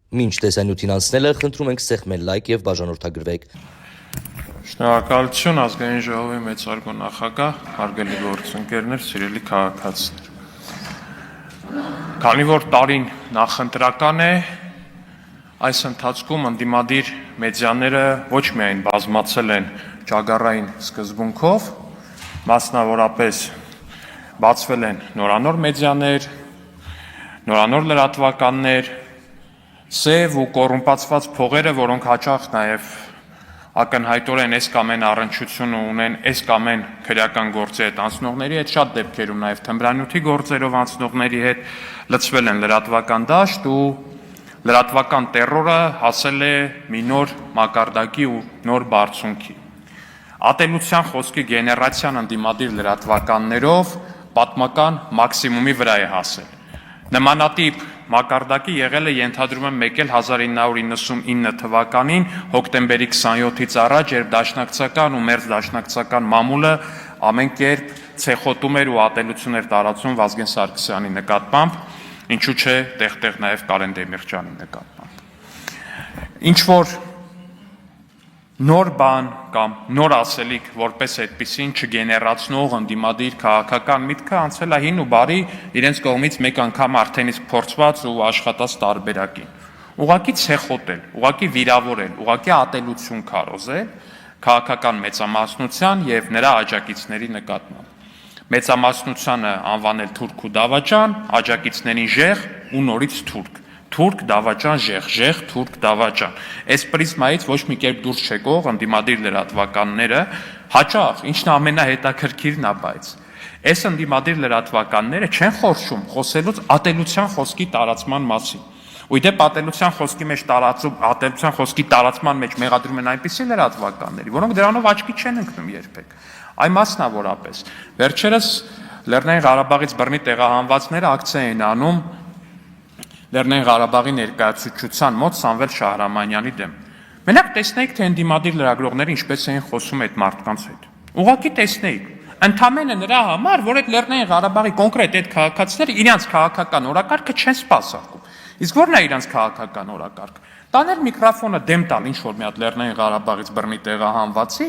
Մինչ տեսանյութին անցնելը խնդրում ենք սեղմել լայք եւ բաժանորդագրվեք։ Շնորհակալություն ազգային ժողովի մեծարգո նախագահ, հարգելի գործընկերներ, սիրելի քաղաքացիներ։ Քանի որ տարին նախընտրական է, այս ընթացքում ընդդիմադիր մեդիաները ոչ միայն բազմացել են ճագարային սկզբունքով, մասնավորապես բացվել են նորանոր մեդիաներ, նորանոր լրատվականներ, սև ու կոռումպացված փողերը, որոնք հաճախ նաև ակնհայտորեն այս կամ այն առնչությունը ունեն այս կամ այն քրեական գործի հետ անցնողների հետ, շատ դեպքերում նաև թմրանյութի գործերով անցնողների հետ լցվել են լրատվական դաշտ ու լրատվական տերորը հասել է մի նոր մակարդակի ու նոր բարձունքի։ Ատելության խոսքի գեներացիան ընդդիմադիր լրատվականներով պատմական մաքսիմումի վրա է հասել։ Նմանատիպ մակարդակի եղել է ենթադրում եմ մեկ էլ 1999 թվականին հոկտեմբերի 27-ից առաջ, երբ դաշնակցական ու մերձ դաշնակցական մամուլը ամեն կերպ ցեխոտում էր ու ատելություն էր տարածում Վազգեն Սարգսյանի նկատմամբ, ինչու՞ չէ տեղ-տեղ նաև Կարեն Դեմիրճյանի նկատմամբ։ Ինչ որ նոր բան կամ նոր ասելիք որպես այդպեսին չգեներացնող ընդդիմադիր քաղաքական միտքը անցել է հին ու բարի իրենց կողմից մեկ անգամ արդեն իսկ փորձված ու աշխատած տարբերակին։ Ուղղակի ցեխոտել, ուղղակի վիրավորել, ուղղակի ատելություն քարոզել քաղաքական մեծամասնության եւ նրա աջակիցների նկատմամբ։ Մեծամասնությանը անվանել թուրք ու դավաճան, աջակիցներին ժեղ ու նորից թուրք։ Թուրք դավաճան ժեղ, թուրք դավաճան։ Այս պրիզմայից ոչ մի կերպ դուրս չեկող ընդդիմադիր լրատվականները հաճախ, ինչն ամենահետաքրքիրն է, բայց այս ընդդիմադիր լրատվականները չեն խորշում խոսելուց ատելության խոսքի տարածման մասին։ Ու դեպ ատելության խոսքի տարածման մեջ մեղադրում են այնպիսի լրատվականների, որոնք դրանով աչքի չեն ընկնում երբեք։ Այ մասնավորապես վերջերս Լեռնային Ղարաբաղից բռնի տեղահանվածները ակցիա են անում Լեռնային Ղարաբաղի ներկայացուցչության մոտ Սամվել Շահրամանյանի դեմ։ Մենակ տեսնեիք, թե ընդդիմադիր լրագրողները ինչպես էին խոսում այդ մարդկանց հետ։ Ուղղակի տեսնեիք։ Ընդամենը նրա համար, որ այդ Լեռնային Ղարաբաղի կոնկրետ այդ քաղաքացիները իրենց քաղաքական օրակարգը չեն սպասարկում։ Իսկ ո՞րն է իրենց քաղաքական օրակարգը։ Տանել միկրոֆոնը դեմ տալ ինչ-որ մի հատ Լեռնային Ղարաբաղից բռնի տեղահանվածի,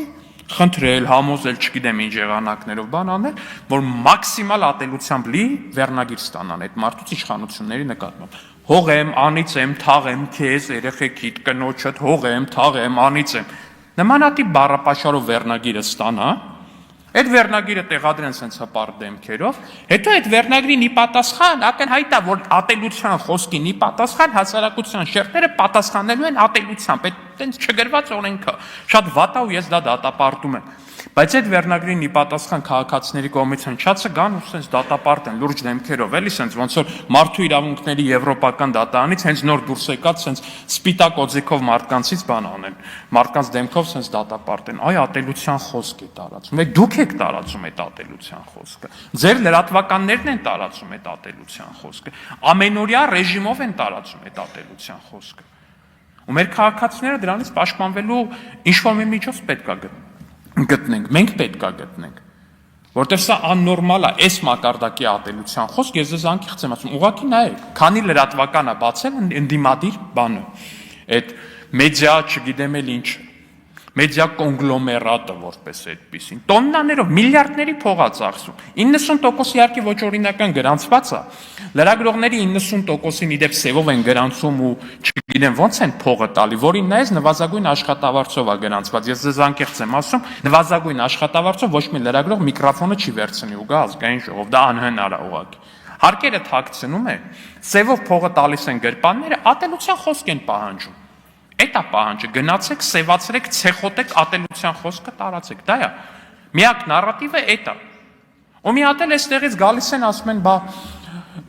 խնդրել, համոզել, չգիտեմ ինչ եղանակներով բան անել, որ մաքսիմալ ատելությամբ լի վերնագիր ստանան այդ մարդուց իշխանությունների նկատմամբ։ Հողեմ, անիծեմ, թաղեմ քեզ, երեխեքիդ, կնոջդ, հողեմ, թաղեմ, անիծեմ։ Նմանատիպ բառապաշարով վերնագիրը ստանա, այդ վերնագիրը տեղադրեն սենց հպարտ դեմքերով, հետո այդ վերնագրին ի պատասխան ակնհայտ է, որ ատելության խոսքին ի պատասխան հասարակության շերտերը պատասխանելու են ատելությամբ, այդ տենց չգրված օրենքը, շատ վատ է ու ես դա դատապարտում եմ։ Բայց այդ վերնագրին ի պատասխան քաղաքացիների կողմից հնչածը գան ու սենց դատապարտեն լուրջ դեմքերով, էլի սենց ոնց որ մարդու իրավունքների եվրոպական դատարանից հենց նոր դուրս եկած սենց սպիտակ օձիքով մարդկանցից բան անեն, մարդկանց դեմքով սենց դատապարտեն։ Այ ատելության խոսք է տարածում։ Եկ դուք եք տարածում այդ ատելության խոսքը։ Ձեր լրատվականներն են տարածում այդ ատելության խոսքը։ Ամենօրյա ռեժիմով են տարածում այդ ատելության խոսքը։ Ու մեր քաղաքացիները դրանից պաշտպանվելու ինչ-որ մի միջոց պետք է գտնենք, մենք պետք է գտնենք, որտեղ սա աննորմալ է, այս մակարդակի ատելության խոսք, ես ձեզ անկեղծ եմ ասում, ուղղակի նայեք, քանի լրատվական է բացել ընդդիմադիր բանը, այդ մեդիա, չգիտեմ էլ ինչ, մեդիա կոնգլոմերատը որպես այդպիսին, տոննաներով, միլիարդների փող է ծախսում, 90% իհարկե ոչ օրինական գրանցված է, լրագրողների 90%-ին իդեպ սևով են գրանցում ու չգիտեմ ոնց են փողը տալի, որին նայես նվազագույն աշխատավարձով է գրանցված, ես ձեզ անկեղծ եմ ասում, նվազագույն աշխատավարձով ոչ մի լրագրող միկրոֆոնը չի վերցնի ու գա ազգային ժողով, դա անհնար է ուղղակի։ Հարկերը թաքցնում է, սևով փողը տալիս են գրպանները, ատելության խոսք են պահանջում։ Այդ է պահանջը, գնացեք, սևացրեք, ցեխոտեք, ատելության խոսքը տարածեք, դա է։ Միակ նարատիվը այդ է։ Ու մի հատ էլ այստեղից գալիս են ասում են, բա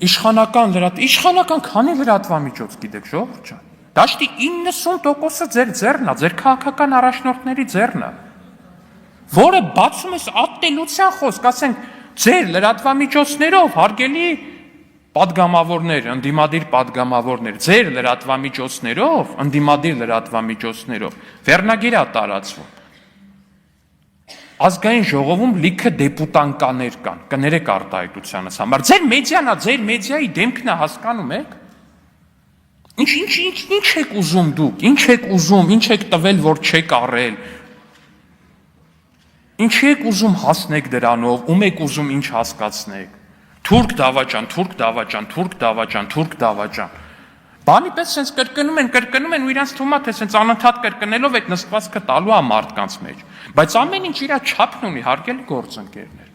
իշխանական քանի լրատվամիջոց գիտեք, ժողովուրդ ջան։ Դաշտի 90%-ը ձեր ձեռն է, ձեր քաղաքական առաջնորդների ձեռն է։ Որը բացում ես ատելության խոսք, ասենք, ձեր լրատվամիջոցներով հարգելի պատգամավորներ, ընդդիմադիր պատգամավորներ, ձեր լրատվամիջոցներով, ընդդիմադիր լրատվամիջոցներով վերնագիր է տարածվում։ Ազգային ժողովում լիքը դեպուտանկաներ կան, կներեք արտահայտությանս համար։ Ձեր մեդիան է, ձեր մեդիայի դեմքն է, հասկանում եք։ Ինչ եք ուզում դուք, ինչ եք ուզում, ինչ եք տվել, որ չեք արել։ Ինչ եք ուզում հասնեք դրանով, ում եք ուզում ինչ հասկացնեք։ Թուրք դավաճան, թուրք դավաճան, թուրք դավաճան, թուրք դավաճան։ Բանի պես sense կրկնում են ու իրանց թվում է թե sense անընդհատ կրկնելով այդ նստվածքը տալու է մարդկանց մեջ։ Բայց ամեն ինչ իր չափն ունի, հարգելի գործընկերներ։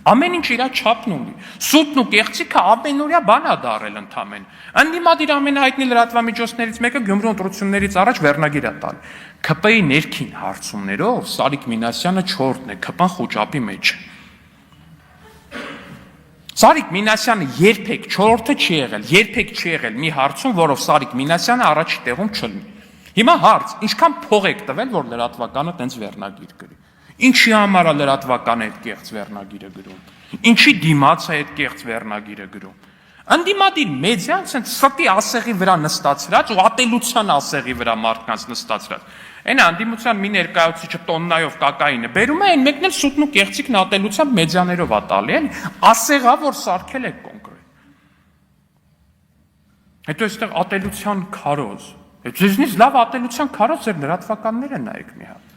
Ամեն ինչ իր չափն ունի։ Սուտն ու կեղծիքը ամենօրյա բան է դարել ընդամենը։ Ընդդիմադիր ամենահայտնի լրատվամիջոցներից մեկը Գյումրու ընտրություններից առաջ վերնագիր է տալ։ ՔՊ-ի ներքին հարցումներով Սարիկ Մինասյանը 4-ն է, ՔՊ-ն խոճապի մեջ է։ Սարիկ Մինասյանը երբեք 4-ը չի եղել մի հարցում, որով Սարիկ Մինասյանը առաջի տեղում չլինի։ Հիմա հարց, ինչքան փող եք տվել, որ լրատվականը տենց վերնագիր գրի։ Ինչի համար է լրատվականը այդ կեղծ վերնագիրը գրում։ Ինչի դիմաց է այդ կեղծ վերնագիրը գրում։ Ընդդիմադիր մեդիան ցենց ստի ասեղի վրա նստածրած ու ատելության ասեղի վրա մարդկանց նստածրած։ Այն անդիմության մի ներկայացուցիչը տոննայով կակայինը բերում է, այն մեկն էլ սուտն ու կեղծիկն ատելությամբ մեդիաներով է տալի, այն ասեղա, որ սարքել է կոնկրետ։ Հետո այստեղ ատելության քարոզ։ Ձեզնից լավ ատելության քարոզ ձեր լրատվականները նայեք մի հատ։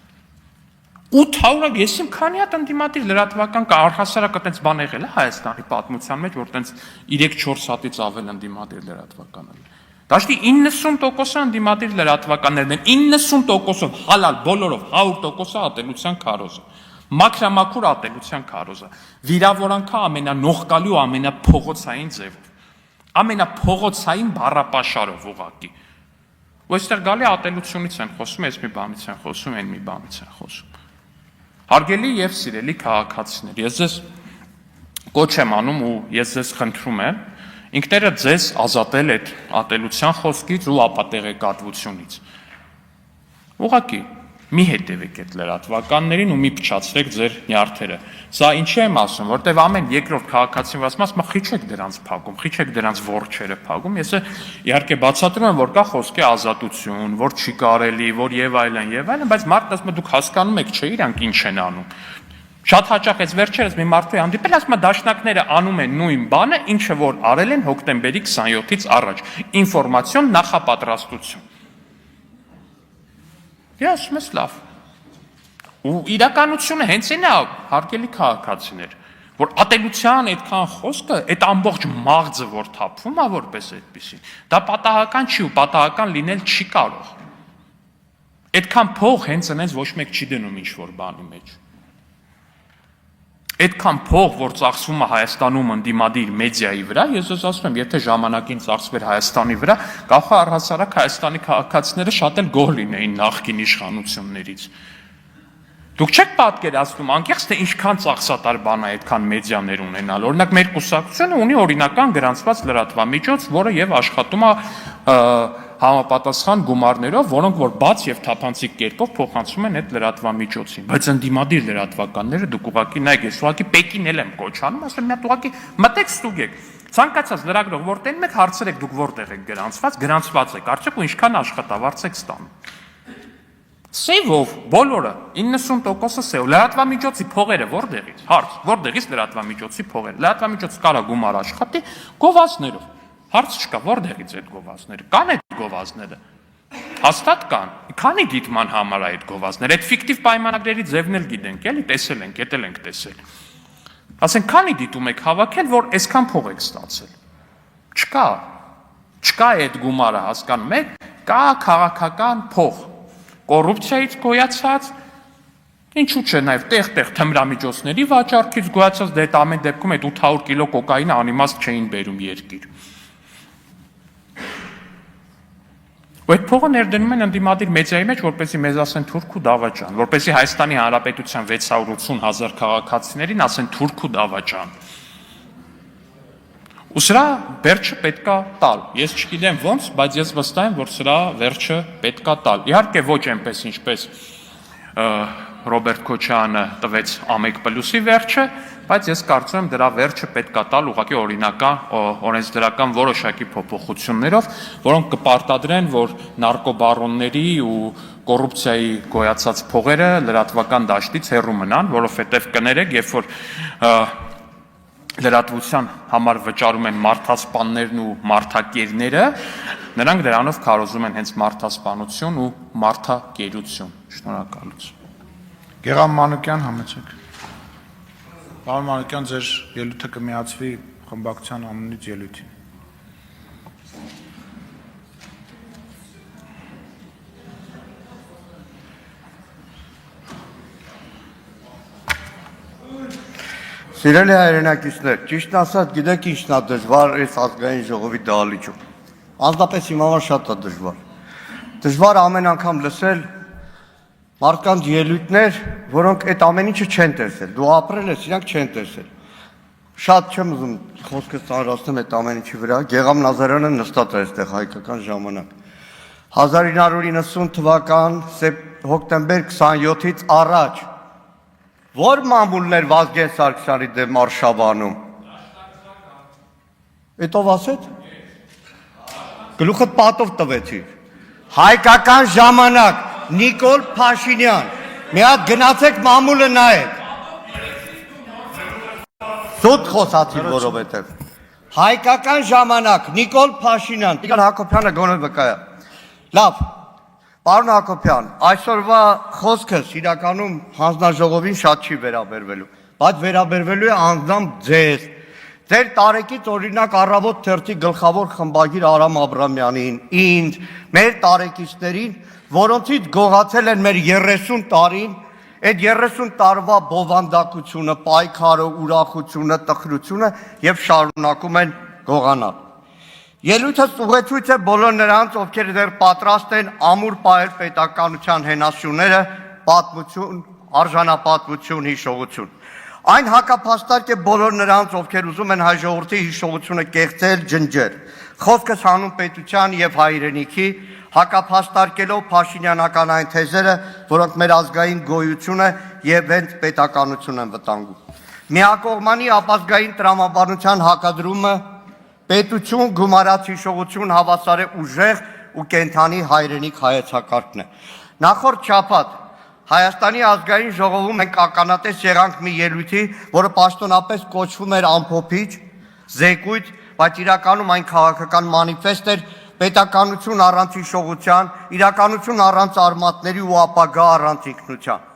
800 ես իմ քանի հատ ընդդիմադիր լրատվական կա առհասարակ այդպես բան եղել է Հայաստանի պատմության մեջ, որ այդպես 3-4 հատից ավել ընդդիմադիր լրատվականներ։ Դաշտի 90% ընդդիմադիր լրատվականներն են, 90%-ով հալալ բոլորով 100%-ը ատելության քարոզը։ Մաքրամաքուր ատելության քարոզը։ Վիրավորանքը ամենանողկալի ու ամենափողոցային ձևով։ Ամենափողոցային բառապաշարով ուղղակի։ Ու այստեղ գալի ատելությունից են խոսում, այս մի բանից են խոսում, այն մի բանից են խոսում։ Հարգելի եւ սիրելի քաղաքացիներ, ես ձեզ կոչ եմ անում ու ես ձեզ խնդրում եմ ինքներդ ձեզ ազատել այդ ատելության խոսքից ու ապատեղեկատվությունից։ Ուղղակի մի հետևեք այդ լրատվականներին ու մի փչացրեք ձեր նյարդերը։ Սա ինչի եմ ասում, որտեվ ամեն երկրորդ քաղաքացին ասում, խիչեք դրանց փակում, խիչեք դրանց որջերը փակում։ Ես իհարկե բացատրում եմ, որ կա խոսքի ազատություն, որ չի կարելի, որ եւ այլն, բայց մարդն ասում է դուք հասկանում եք, չէ՞ իրանք ինչ են անում։ Շատ հաճախ այս վերջերս մի մարդու հանդիպել, ասում է դաշնակները անում են նույն բանը, ինչը որ արել են հոկտեմբերի 27-ից առաջ։ Ինֆորմացիոն նախապատրաստություն։ Ես ասում եմ լավ։ Ու իրականությունը հենց այն է, հարգելի քաղաքացիներ, որ ատելության այդքան խոսքը, այդ ամբողջ մաղձը, որ թափվում է որպես այդպեսին, դա պատահական չի ու պատահական լինել չի կարող։ Այդքան փող հենց այնպես ոչ մեկ չի դնում ինչ-որ բանի մեջ։ Այդքան փող, որ ծախսվում է Հայաստանում ընդդիմադիր մեդիայի վրա, ես ձեզ ասում եմ, եթե ժամանակին ծախսվեր Հայաստանի վրա, կարող է առհասարակ Հայաստանի քաղաքացիները շատ էլ գոհ լինեին նախկին իշխանություններից։ Դուք չեք պատկերացնում անկեղծ թե ինչքան ծախսատար բան է այդքան մեդիաներ ունենալ։ Օրինակ մեր կուսակցությունը ունի օրինական գրանցված լրատվամիջոց, որը եւ աշխատում է համապատասխան գումարներով, որոնք որ բաց եւ թափանցիկ կերպով փոխանցում են այդ լրատվամիջոցին։ Բայց ընդդիմադիր լրատվականները դուք ուղղակի նայեք, ես ուղղակի Պեկին էլ եմ կոչանում, ասեմ մի հատ ուղղակի մտեք ստուգեք։ Ցանկացած լրագրող որտեղ եք հարցրեք դուք որտեղ եք գրանցված եք, արդյոք ու ինչքան աշխատավարձ եք ստանում։ Սեյվով բոլորը 90%-ը սեյվ։ Լրատվամիջոցի փողերը որտեղից։ Հարց, որտեղից լրատվամիջոցի փողերը։ Լրատվամիջոցը կարա գումար աշխատի գովազդներով։ Հարց չկա, որտեղից այդ գովազդները։ Կան այդ գովազդները։ Հաստատ կան։ Քանի դիտման համար է այդ գովազդները։ Այդ ֆիկտիվ պայմանագրերի ձևն էլ գիտենք, էլի տեսել ենք, էդ էլ ենք տեսել։ Ասենք քանի դիտում եք հավաքել, որ այսքան փող եք ստացել։ Չկա։ Չկա այդ գումարը, հասկանում եք, կա քաղաքական փող։ Կոռուպցիայից գոյացած, ինչու՞ չէ, նաև տեղ-տեղ թմրամիջոցների վաճառքից գոյացած, դե այդ ամեն դեպքում այդ 800 կիլո կոկայինը անիմաստ չէին բերում երկիր։ Ու այդ փողը ներդնում են ընդդիմադիր մեդիայի մեջ, որպեսզի մեզ ասեն թուրք ու դավաճան, որպեսզի Հայաստանի Հանրապետության 680,000 քաղաքացիներին ասեն թուրք ու դավաճան։ Ու սրա վերջը պետքա տալ։ Ես չգիտեմ ոնց, բայց ես վստահ եմ, որ սրա վերջը պետքա տալ։ Իհարկե ոչ այնպես, ինչպես Ռոբերտ Քոչարյանը տվեց Ամեկ+-ի վերջը, բայց ես կարծում եմ դրա վերջը պետքա տալ ուղղակի օրինական օրենսդրական որոշակի փոփոխություններով, որոնք կպարտադրեն, որ նարկոբարոնների ու կոռուպցիայի գոյացած փողերը լրատվական դաշտից հեռու մնան, որովհետև կներեք, երբ որ լրատվության համար վճարում են մարդասպաններն ու մարդակերները, նրանք դրանով քարոզում են հենց մարդասպանություն ու մարդակերություն։ Շնորհակալություն։ Գեղամ Մանուկյան, համեցեք։ Պարոն Մանուկյան, ձեր ելույթը կմիացվի խմբակցության անունից ելույթին։ Սիրելի հայրենակիցներ, ճիշտն ասած, գիտեք ինչն է դժվար այս ազգային ժողովի դահլիճում։ Անձնապես իմ համար շատ է դժվար։ Դժվար ամեն անգամ լսել մարդկանց ելույթներ, որոնք այդ ամեն ինչը չեն տեսել։ Դու ապրել ես, իրանք չեն տեսել։ Շատ չեմ ուզում խոսքս ծանրացնեմ այդ ամեն ինչի վրա։ Գեղամ Նազարյանը նստած է այստեղ հայկական ժամանակ։ 1990 թվական հոկտեմբեր 27-ից առաջ Որ մամուլներ Վազգեն Սարգսյանի դեմ արշավանում։ Էտով ասეთ։ Գլուխդ պատով տվեցի։ Հայկական ժամանակ Նիկոլ Փաշինյան։ Մի հատ գնացեք մամուլը նայեք։ Սուտ խոսացի որովհետև։ Հայկական ժամանակ Նիկոլ Փաշինյան։ Տիկան Հակոբյանը գոնե վկայա։ Լավ։ Պարոն Հակոբյան, այսօրվա խոսքս իրականում հանձնաժողովին շատ չի վերաբերվելու, բայց վերաբերվելու է անձամբ ձեզ։ Ձեր տարեկից օրինակ Առավոտ թերթի գլխավոր խմբագիր Արամ Աբրամյանին, ինձ, մեր տարեկիցներին, որոնցից գողացել են մեր 30 տարին, այդ 30 տարվա բովանդակությունը, պայքարը, ուրախությունը, տխրությունը եւ շարունակում են գողանալ։ Ելույթս ուղեցույց է բոլոր նրանց, ովքեր դեռ պատրաստ են ամուր պահել պետականության հենասյուները, պատմություն, արժանապատվություն, հիշողություն։ Այն հակափաստարկ է բոլոր նրանց, ովքեր ուզում են հայ ժողովրդի հիշողությունը կեղծել, ջնջել։ Խոսքս հանուն պետության եւ հայրենիքի, հակափաստարկելով Փաշինյանական այն թեզերը, որոնք մեր ազգային գոյությունը եւ հենց պետականություն են վտանգում։ Միակողմանի ապազգային տրամաբանության հակադրումը պետություն, գումարած հիշողություն հավասար է ուժեղ ու կենթանի հայրենիք հայեցակարգն է։ Նախորդ շաբաթ Հայաստանի ազգային ժողովում մենք ականատես եղանք մի ելույթի, որը պաշտոնապես կոչվում էր ամփոփիչ, զեկույց, բայց իրականում այն քաղաքական մանիֆեստ էր պետականություն առանց հիշողության, իրականություն առանց արմատների ու ապագա առանց ինքնության։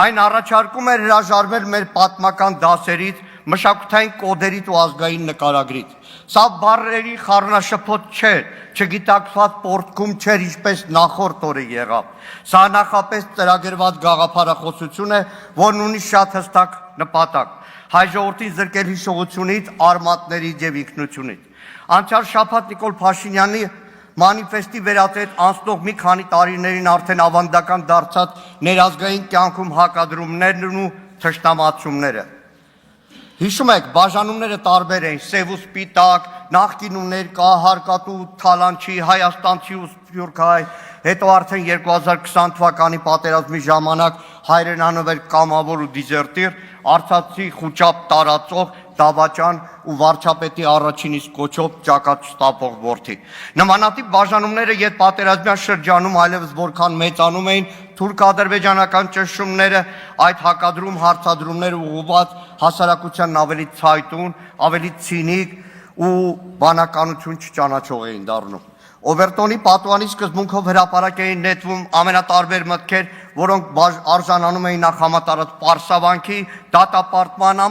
Այն առաջարկում էր հրաժարվել մեր պատմական դասերից, մշակութային կոդերից ու ազգային նկարագրից։ Սա բառերի խառնաշփոթ չէ, չգիտակցված պորտքում չէր, ինչպես նախորդ օրը եղավ։ Սա նախապես ծրագրված գաղափարախոսություն է, որն ունի շատ հստակ նպատակ՝ հայ ժողովրդին զրկել հիշողությունից, արմատներից եւ ինքնությունից։ Անցյալ շաբաթ Նիկոլ Փաշինյանի մանիֆեստի վերածեց անցնող մի քանի տարիներին արդեն ավանդական դարձած ներազգային կյանքում հակադրումներն ու թշնամացումները։ Հիշում եք, բաժանումները տարբեր էին՝ սև ու սպիտակ, նախկին ու ներկա, հարկատու, թալանչի, հայաստանցի ու սփյուռքահայ, հետո արդեն 2020 թվականի պատերազմի ժամանակ հայրենանվեր կամավոր ու դիզերտիր, արցախցի խուճապ տարածող, դավաճան ու վարչապետի առաջին իսկ կոչով ճակատ շտապող որդի։ Նմանատիպ բաժանումները յետ պատերազմյան շրջանում այլևս որքան մեծանում էին, թուրք-ադրբեջանական ճնշումները, այդ հակադրում հարցադրումները ուղղված հասարակությանն ավելի ցայտուն, ավելի ցինիկ ու բանականություն չճանաչող էին դառնում։ Օվերտոնի պատուանի սկզբունքով հրապարակ էին նետվում ամենատարբեր մտքեր, որոնք արժանանում էին նախ համատարած պարսավանքի, դատապարտման,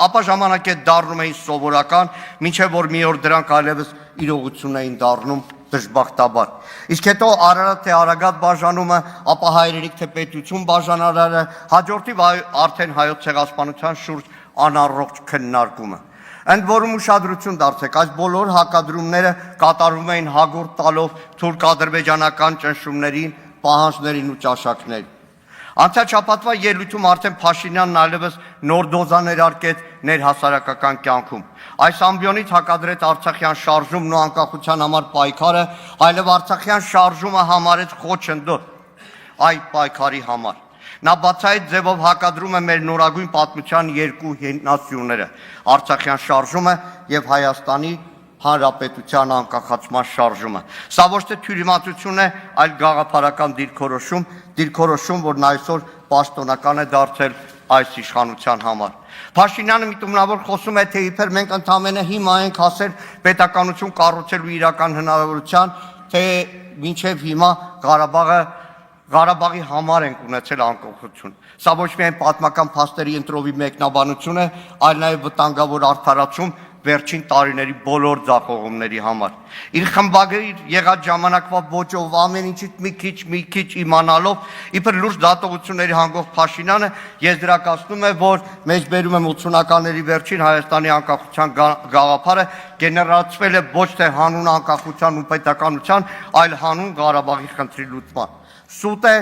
ապա ժամանակ հետ դառնում էին սովորական, մինչև որ մի օր դրանք այլևս իրողություն էին դառնում դժբախտաբար։ Իսկ հետո Արարատ թե Արագատ բաժանումը, ապա հայրենիք թե պետություն բաժանարարը, հաջորդիվ արդեն հայոց ցեղասպանության շուրջ անառողջ քննարկումը։ Ընդ որում ուշադրություն դարձեք, այս բոլոր հակադրումները կատարվում էին հագորդ տալով թուրք-ադրբեջանական ճնշումներին, պահանջներին ու ճաշակներին։ Անցյալ շաբաթվա ելույթում արդեն Փաշինյանն այլևս նոր դոզա ներարկեց ներհասարակական կյանքում։ Այս ամբիոնից հակադրեց Արցախյան շարժումն ու անկախության համար պայքարը, այլև Արցախյան շարժումը համարեց խոչընդոտ այ պայքարի համար։ Նա բացահայտ ձևով հակադրում է մեր նորագույն պատմության երկու հենասյուները՝ Արցախյան շարժումը եւ Հայաստանի Հանրապետության անկախացման շարժումը։ Սա ոչ թե թյուրիմացություն է, այլ գաղափարական դիրքորոշում, որն այսօր պաշտոնական է դարձել այս իշխանության համար։ Փաշինյանը միտումնավոր խոսում է, թե իբր մենք ընդամենը հիմա ենք հասել պետականություն կառուցելու իրական հնարավորության, թե մինչև հիմա Ղարաբաղի համար ենք ունեցել անկախություն։ Սա ոչ միայն պատմական փաստերի ընտրովի մեկնաբանություն է, այլ նաև վտանգավոր արդարացում վերջին տարիների բոլոր ձախողումների համար։ Իր խմբագրիր եղած ժամանակվա ոճով ամեն ինչից մի քիչ իմանալով, իբր լուրջ դատողությունների հանգող Փաշինյանը եզրակացնում է, որ մեջբերում եմ 80-ականների վերջին Հայաստանի անկախության գաղափարը գեներացվել է ոչ թե հանուն անկախության ու պետականության, այլ հանուն Ղարաբաղի խնդրի լուծման։ Սուտ է,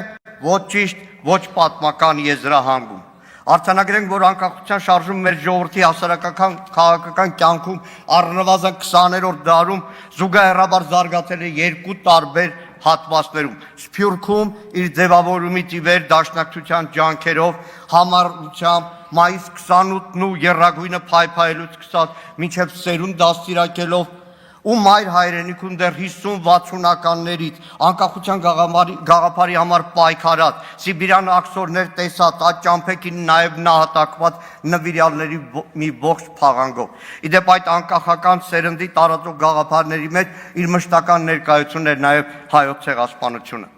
ոչ ճիշտ, ոչ պատմական եզրահանգում։ Արձանագրենք, որ անկախության շարժում մեր ժողովրդի հասարակական քաղաքական կյանքում առնվազն 20-րդ դարում զուգահեռաբար զարգացել է երկու տարբեր հատվածներում։ Սփյուռքում իր ձևավորումից ի վեր դաշնակցության ջանքերով, համառությամբ, մայիս 28-ն ու եռագույնը փայփայելուց սկսած մինչև սերունդ դաստիարակելով ու մայր հայրենիքում դեռ 50-60-ականներից անկախության գաղափարի համար պայքարած, Սիբիրյան աքսորներ տեսած, այդ ճամփեքին նաև նահատակված նվիրյալների մի ողջ փաղանգով։ Իդեպ այդ անկախական սերնդի տարածող գաղափարների մեջ իր մշտական ներկայությունն էր նաև հայոց ցեղասպանությունը։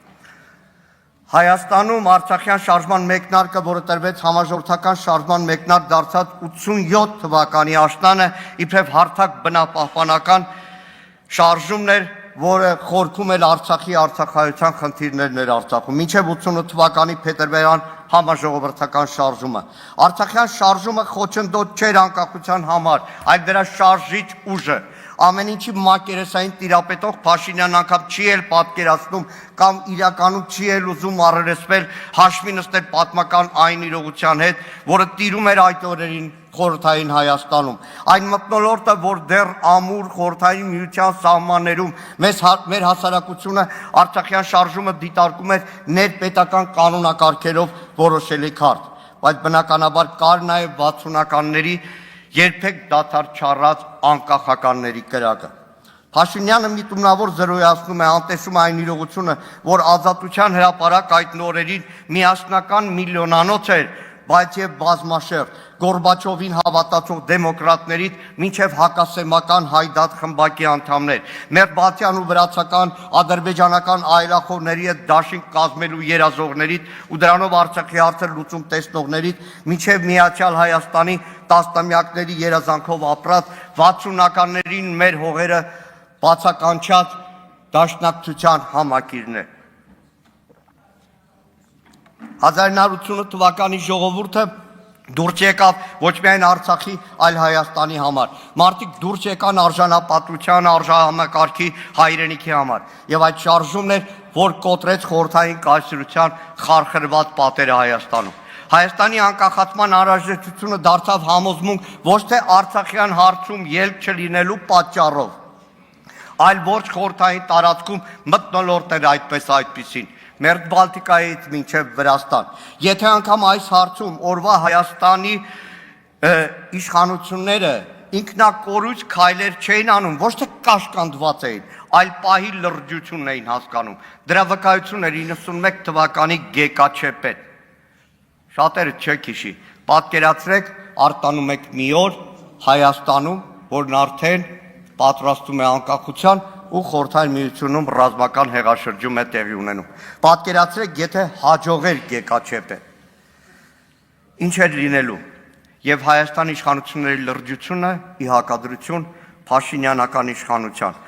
Հայաստանում Արցախյան շարժման մեկնարկը, որը տրվեց համաժողովրդական շարժման մեկնարկ դարձած 87 թվականի աշնանը, իբրև հարթակ բնապահպանական շարժումն էր, որը խորքում էր Արցախի արցախայության խնդիրներն էր Արցախում, մինչև 88 թվականի փետրվարյան համաժողովրդական շարժումը։ Արցախյան շարժումը խոչընդոտ չէր անկախության համար, այլ դրա շարժիչ ուժը։ Ամեն ինչի մակերեսային տիրապետող Փաշինյանն անգամ չի էլ պատկերացնում կամ իրականում չի էլ ուզում առերեսվել հաշվի նստել պատմական այն իրողության հետ, որը տիրում էր այդ օրերին խորհրդային Հայաստանում։ Այն մթնոլորտը, որ դեռ ամուր խորհրդային միության սահմաններում մեր հասարակությունը Արցախյան շարժումը դիտարկում էր ներպետական կանոնակարգերով որոշելի քարտ, բայց բնականաբար կար նաև 60-ականների երբեք դադար չառած անկախականների կրակը։ Փաշինյանը միտումնավոր զրոյացնում է, անտեսում այն իրողությունը, որ ազատության հրապարակ այդ նորերին միասնական միլիոնանոց էր, բայց եւ բազմաշերտ, Գորբաչովին հավատացող դեմոկրատներից մինչև հակասեմական հայդատ խմբակի անդամներ, մերբացյան ու վրացական, ադրբեջանական այլախոհների հետ դաշինք կազմելու երազողներից ու դրանով Արցախի հարցը լուծում տեսնողներից, մինչև Միացյալ Հայաստանի տասնամյակների երազանքով ապրած 60-ականներին մեր հողերը բացականչած դաշնակցության համակիրն է։ 1988 թվականի ժողովուրդը դուրս եկավ ոչ միայն Արցախի, այլ Հայաստանի համար։ Մարդիկ դուրս եկան արժանապատվության, արժանամակարգի, հայրենիքի համար։ Եվ այդ շարժումն էր, որ կոտրեց խորհրդային կայսրության խարխրված պատերը Հայաստանում։ Հայաստանի անկախացման անհրաժեշտությունը դարձավ համոզմունք ոչ թե Արցախյան հարցում ելք չլինելու պատճառով, այլ ոչ խորհրդային տարածքում մթնոլորտ էր այդպիսին։ Մերձ Բալտիկայից մինչև Վրաստան։ Եթե անգամ այս հարցում օրվա Հայաստանի իշխանությունները ինքնակորույս քայլեր չէին անում, ոչ թե կաշկանդված էին, այլ պահի լրջությունն էին հասկանում։ Դրա վկայությունն էր 91 թվականի Գեկաչեպեն։ Շատերը չեք հիշի, պատկերացրեք, արտանում եք մի օր Հայաստանում, որն արդեն պատրաստում է անկախության ու խորհրդային միությունում ռազմական հեղաշրջում է տեղի ունենում։ Պատկերացրեք, եթե հաջողեր Գեկաչեպը, ինչ էր լինելու։ Եվ Հայաստանի իշխանությունների լրջությունը ի հակադրություն Փաշինյանական իշխանության,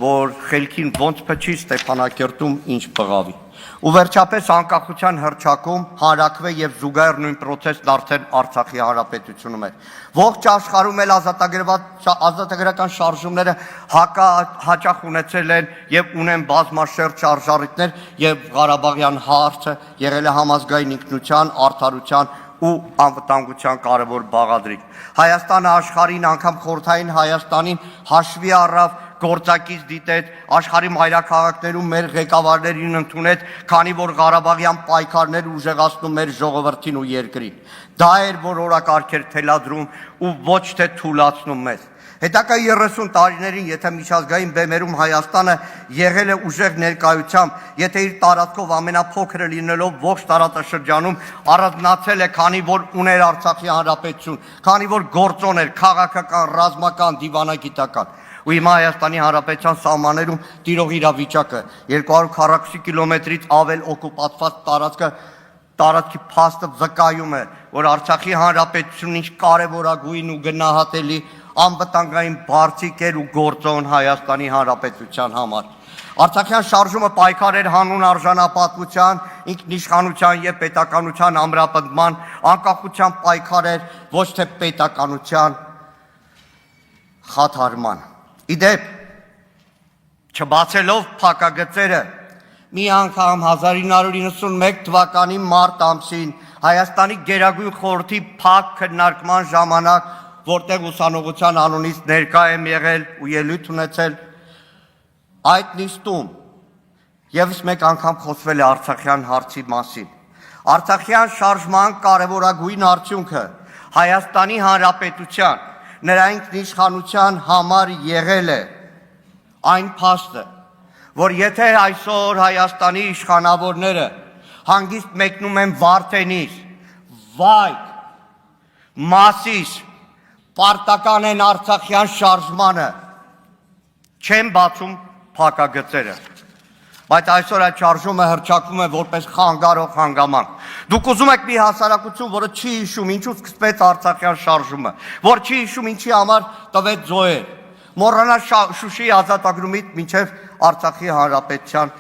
որ խելքին ոնց փչի Ստեփանակերտում ինչ բղավի։ Ու վերջապես անկախության հռչակում հանրաքվե եւ զուգահեռ նույն process-ն արդեն Արցախի հանրապետությունում էր։ Ողջ աշխարհում էլ ազատագրական շարժումները հաճախ ունեցել են եւ ունեն բազմաշերտ շարժառիթներ եւ Ղարաբաղյան հարցը եղել է համազգային ինքնության, արդարության ու անվտանգության կարևոր բաղադրիչ։ Հայաստանը աշխարհին, անգամ խորհրդային Հայաստանին հաշվի առավ, գործակից դիտեց, աշխարհի մայրաքաղաքներում մեր ղեկավարներին ընդունեց, քանի որ Ղարաբաղյան պայքարներ ուժեղացնում մեր ժողովրդին ու երկրին։ Դա էր, որ օրակարգեր թելադրում ու ոչ թե թուլացնում մեզ։ Հետագա 30 տարիներին, եթե միջազգային բեմերում Հայաստանը եղել է ուժեղ ներկայությամբ, եթե իր տարածքով ամենափոքրը լինելով ողջ տարածաշրջանում առանձնացել է, քանի որ ուներ Արցախի հանրապետություն, քանի որ գործոն էր քաղաքական, ռազմական, դիվանագիտական։ Ու հիմա Հայաստանի Հանրապետության սահմաններում տիրող իրավիճակը 240 կիլոմետրից ավել օկուպացված տարածքի փաստը վկայում է, որ Արցախի Հանրապետությունն ինչ կարևորագույն ու գնահատելի անվտանգային բարձիկ էր ու գործոն Հայաստանի Հանրապետության համար։ Արցախյան շարժումը պայքար էր հանուն արժանապատվության, ինքնիշխանության եւ պետականության ամրապնդման, անկախության պայքար էր, ոչ թե պետականության խաթարման։ Իդեպ, չբացելով փակագծերը, մի անգամ 1991 թվականի մարտ ամսին Հայաստանի Գերագույն խորհրդի փակ քննարկման ժամանակ, որտեղ ուսանողության անունից ներկա եմ եղել ու ելույթ ունեցել, այդ նիստում եւս մեկ անգամ խոսվել է Արցախյան հարցի մասին։ Արցախյան շարժման կարևորագույն արդյունքը Հայաստանի Հանրապետության նրա ինքնիշխանության համար եղել է այն փաստը, որ եթե այսօր Հայաստանի իշխանավորները հանգիստ մեկնում են Վարդենից, Վայք, Մասիս, պարտական են Արցախյան շարժմանը, չեն բացում փակագծերը։ Բայց այսօր այդ շարժումը հռչակվում է որպես խանգարող հանգամանք։ Դուք ուզում եք մի հասարակություն, որը չի հիշում ինչու սկսվեց Արցախյան շարժումը, որ չի հիշում ինչի համար տվեց զոհեր, մոռանա Շուշիի ազատագրումից մինչև Արցախի Հանրապետության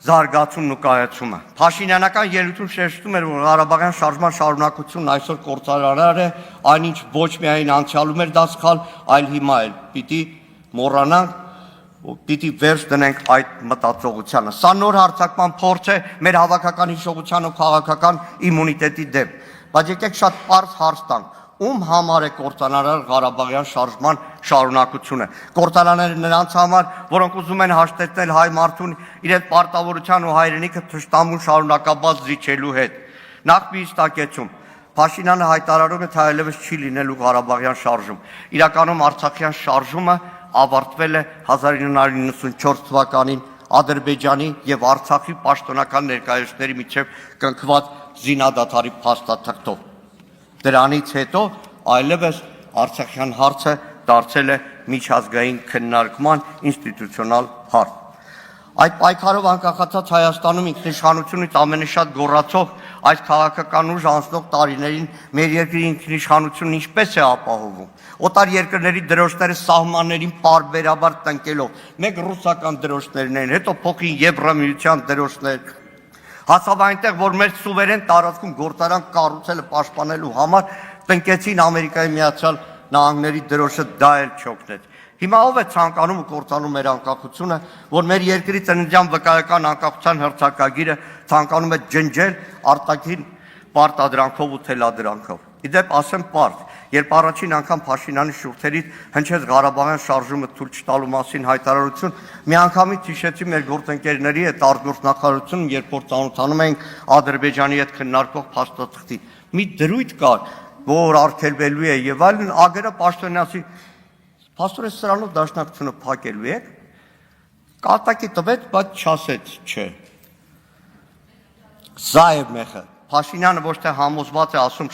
զարգացումն ու կայացումը։ Փաշինյանական ելույթում շեշտում էր, որ Ղարաբաղյան շարժման շարունակությունն այսօր կործանարար է, այնինչ ոչ միայն անցյալում էր դա սխալ, այլ հիմա էլ պիտի մոռանանք, պիտի վերջ դնենք այդ մտածողությանը։ Սա նոր հարձակման փորձ է մեր հավաքական հիշողության ու քաղաքական իմունիտետի դեմ։ Բայց եկեք շատ պարզ հարց տանք. ում համար է կործանարար Ղարաբաղյան շարժման շարունակությունը։ Կործանարները նրանց համար, որոնք ուզում են հաշտեցնել հայ մարդուն իրենց պարտավորության ու հայրենիքը թշնամուն շարունակաբար զիջելու հետ։ Նախ մի հստակեցում. Փաշինյանը հայտարարում է, թե այլևս չի լինելու Ղարաբաղյան շարժում։ Իրականում Արցախյան շարժումը ավարտվել է 1994 թվականին Ադրբեջանի եւ Արցախի պաշտոնական ներկայացուցիչների միջև կնքված զինադադարի փաստաթղթով։ Դրանից հետո այլևս Արցախյան հարցը դարձել է միջազգային քննարկման ինստիտուցիոնալ հարց։ Այդ պայքարով անկախացած Հայաստանում ինքնիշխանությունից ամենաշատ գոռացող այս քաղաքական ուժ անցնող տարիներին մեր երկրի ինքնիշխանությունն ինչպես է ապահովում։ Օտար երկրների դրոշները սահմաններին պարբերաբար տնկելով, մեկ ռուսական դրոշներն են, հետո փոխին Եվրամիության դրոշներ, հասավ այնտեղ, որ մեր սուվերեն տարածքում գործարան կառուցելը պաշտպանելու համար տնկեցին Ամերիկայի Միացյալ Նահանգների դրոշը, դա էլ չօգնեց։ Հիմա ով է ցանկանում ու կործանում մեր անկախությունը, որ մեր երկրի ծննդյան վկայական անկախության հռչակագիրը ցանկանում է ջնջել արտաքին պարտադրանքով ու թելադրանքով։ Իդեպ ասեմ պարզ, երբ առաջին անգամ Փաշինյանի շուրթերից հնչեց Ղարաբաղյան շարժումը թույլ չտալու մասին հայտարարություն, միանգամից հիշեցի մեր գործընկերների հետ արտգործնախարարությունում, երբ որ ծանոթանում էինք Ադրբեջանի հետ քննարկող փաստաթղթի։ Մի դրույթ կար, որ արգելվելու է եւ այլն, ագերը պաշտոնյացի Փաստորեն սրանով դաշնակցությունը փակելու եք, կատակի տվեց, բայց չասեց չէ։ Սա է մեղը։ Փաշինյանը ոչ թե համոզված է ասում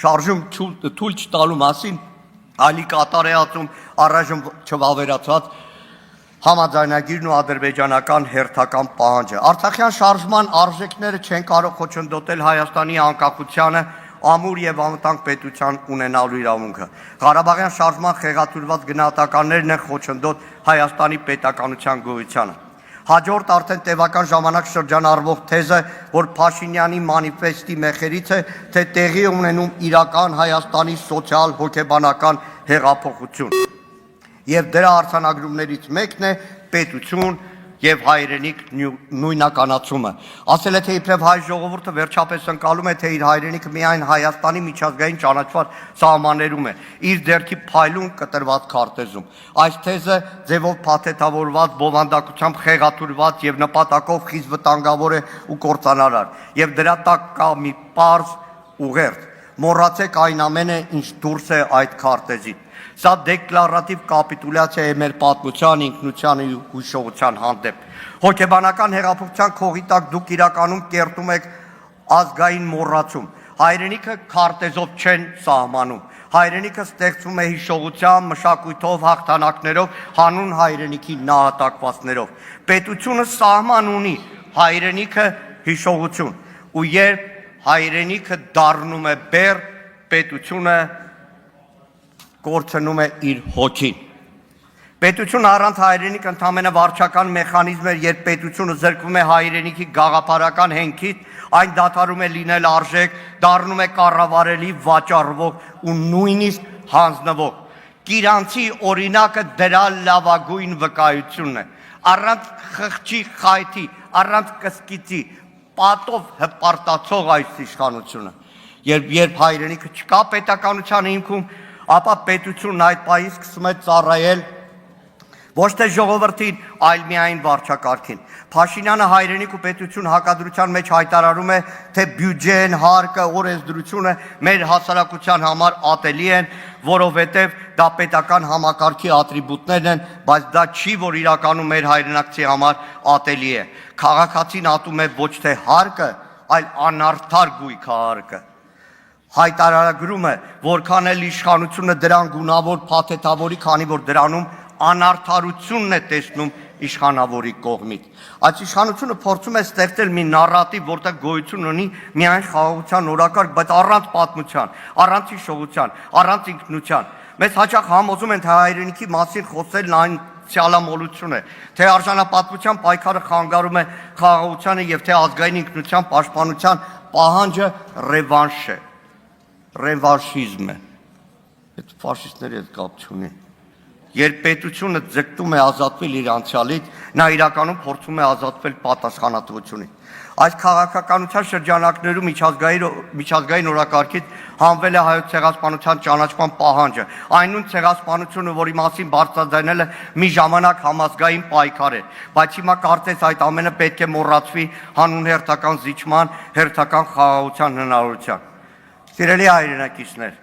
շարժում թույլ չտալու մասին, այլի կատար է ասում առայժմ չվավերացված համաձայնագիրն ու ադրբեջանական հերթական պահանջը։ Արցախյան շարժման արժեքները չեն կարող խոչընդոտել Հայաստանի անկախությանը ամուր եւ անվտանգ պետության ունենալու իրավունքը։ Ղարաբաղյան շարժման խեղաթյուրված գնահատականներն են խոչընդոտ Հայաստանի պետականության գոյությանը։ Հաջորդ արդեն տևական ժամանակ շրջանառվող թեզը, որ Փաշինյանի մանիֆեստի մեխերից է, թե տեղի ունենում իրական Հայաստանի սոցիալ հոգեբանական հեղափոխություն։ Եվ դրա արձանագրումներից մեկն է պետություն եւ հայրենիք նույնականացումը։ Ասել է, թե իբրև հայ ժողովուրդը վերջապես ընկալում է, թե իր հայրենիքը միայն Հայաստանի միջազգային ճանաչված սահմաններում է, իր ձեռքի փայլուն կտրված քարտեզում։ Այս թեզը ձևով փաթեթավորված, բովանդակությամբ խեղաթյուրված եւ նպատակով խիստ վտանգավոր է ու կործանարար։ Եվ դրա տակ կա մի պարզ ուղերձ, մոռացեք այն ամենը, ինչ դուրս է այդ քարտեզից։ Սա դեկլարատիվ կապիտուլյացիա է մեր պատմության, ինքնության ու հիշողության հանդեպ։ Հոգեբանական հեղափոխության քողի տակ դուք իրականում կերտում եք ազգային մոռացում։ Հայրենիքը քարտեզով չեն սահմանում։ Հայրենիքը ստեղծվում է հիշողությամբ, մշակույթով, հաղթանակներով, հանուն հայրենիքի նահատակվածներով։ Պետությունը սահման ունի, հայրենիքը հիշողություն։ Ու երբ հայրենիքը դառնում է բեռ, պետությունը կորցնում է իր հոգին։ Պետությունը առանց հայրենիք ընդամենը վարչական մեխանիզմ է, երբ պետությունը զրկվում է հայրենիքի գաղափարական հենքից, այն դադարում է լինել արժեք, դառնում է կառավարելի, վաճառվող ու նույնիսկ հանձնվող։ Կիրանցի օրինակը դրա լավագույն վկայությունն է։ Առանց խղճի խայթի, առանց կսկիծի, պատով հպարտացող այս իշխանությունը։ Երբ հայրենիքը չկա պետականության հիմքում, ապա պետությունն այդ պահից սկսում է ծառայել ոչ թե ժողովրդին, այլ միայն վարչակարգին։ Փաշինյանը հայրենիք ու պետություն հակադրության մեջ հայտարարում է, թե բյուջեն, հարկը, օրենսդրությունը մեր հասարակության համար ատելի են, որովհետև դա պետական համակարգի ատրիբուտներն են, բայց դա չի, որ իրականում մեր հայրենակցի համար ատելի է։ Քաղաքացին ատում է ոչ թե հարկը, այլ անարդար գույքը հարկը։ Հայտարարագրում է, որքան էլ իշխանությունը դրան գունավոր փաթեթավորի, քանի որ դրանում անարդարությունն է տեսնում իշխանավորի կողմից։ Այս իշխանությունը փորձում է ստեղծել մի նարատիվ, որտեղ գոյություն ունի միայն խաղաղության օրակարգ, բայց առանց պատմության, առանց հիշողության, առանց ինքնության։ Մեզ հաճախ համոզում են, թե հայրենիքի մասին խոսելն այն ցյալամոլություն է, թե արժանապատվության պայքարը խանգարում է խաղաղությանը եւ թե ազգային ինքնության պաշտպանության պահանջը ռևանշ է, ռևանշիզմ է։ Այդ ֆաշիստների հետ կապ չունի։ Երբ պետությունը ձգտում է ազատվել իր անցյալից, նա իրականում փորձում է ազատվել պատասխանատվությունից։ Այս քաղաքականության շրջանակներում միջազգային օրակարգից հանվել է հայոց ցեղասպանության ճանաչման պահանջը։ Այն նույն ցեղասպանությունը, որի մասին բարձրաձայնելը մի ժամանակ համազգային պայքար էր, բայց հիմա կարծես այդ ամենը պետք է մոռացվի հանուն հերթական զիջման, հերթական խաղաղության հնարավորության։ Սիրելի հայրենակիցներ,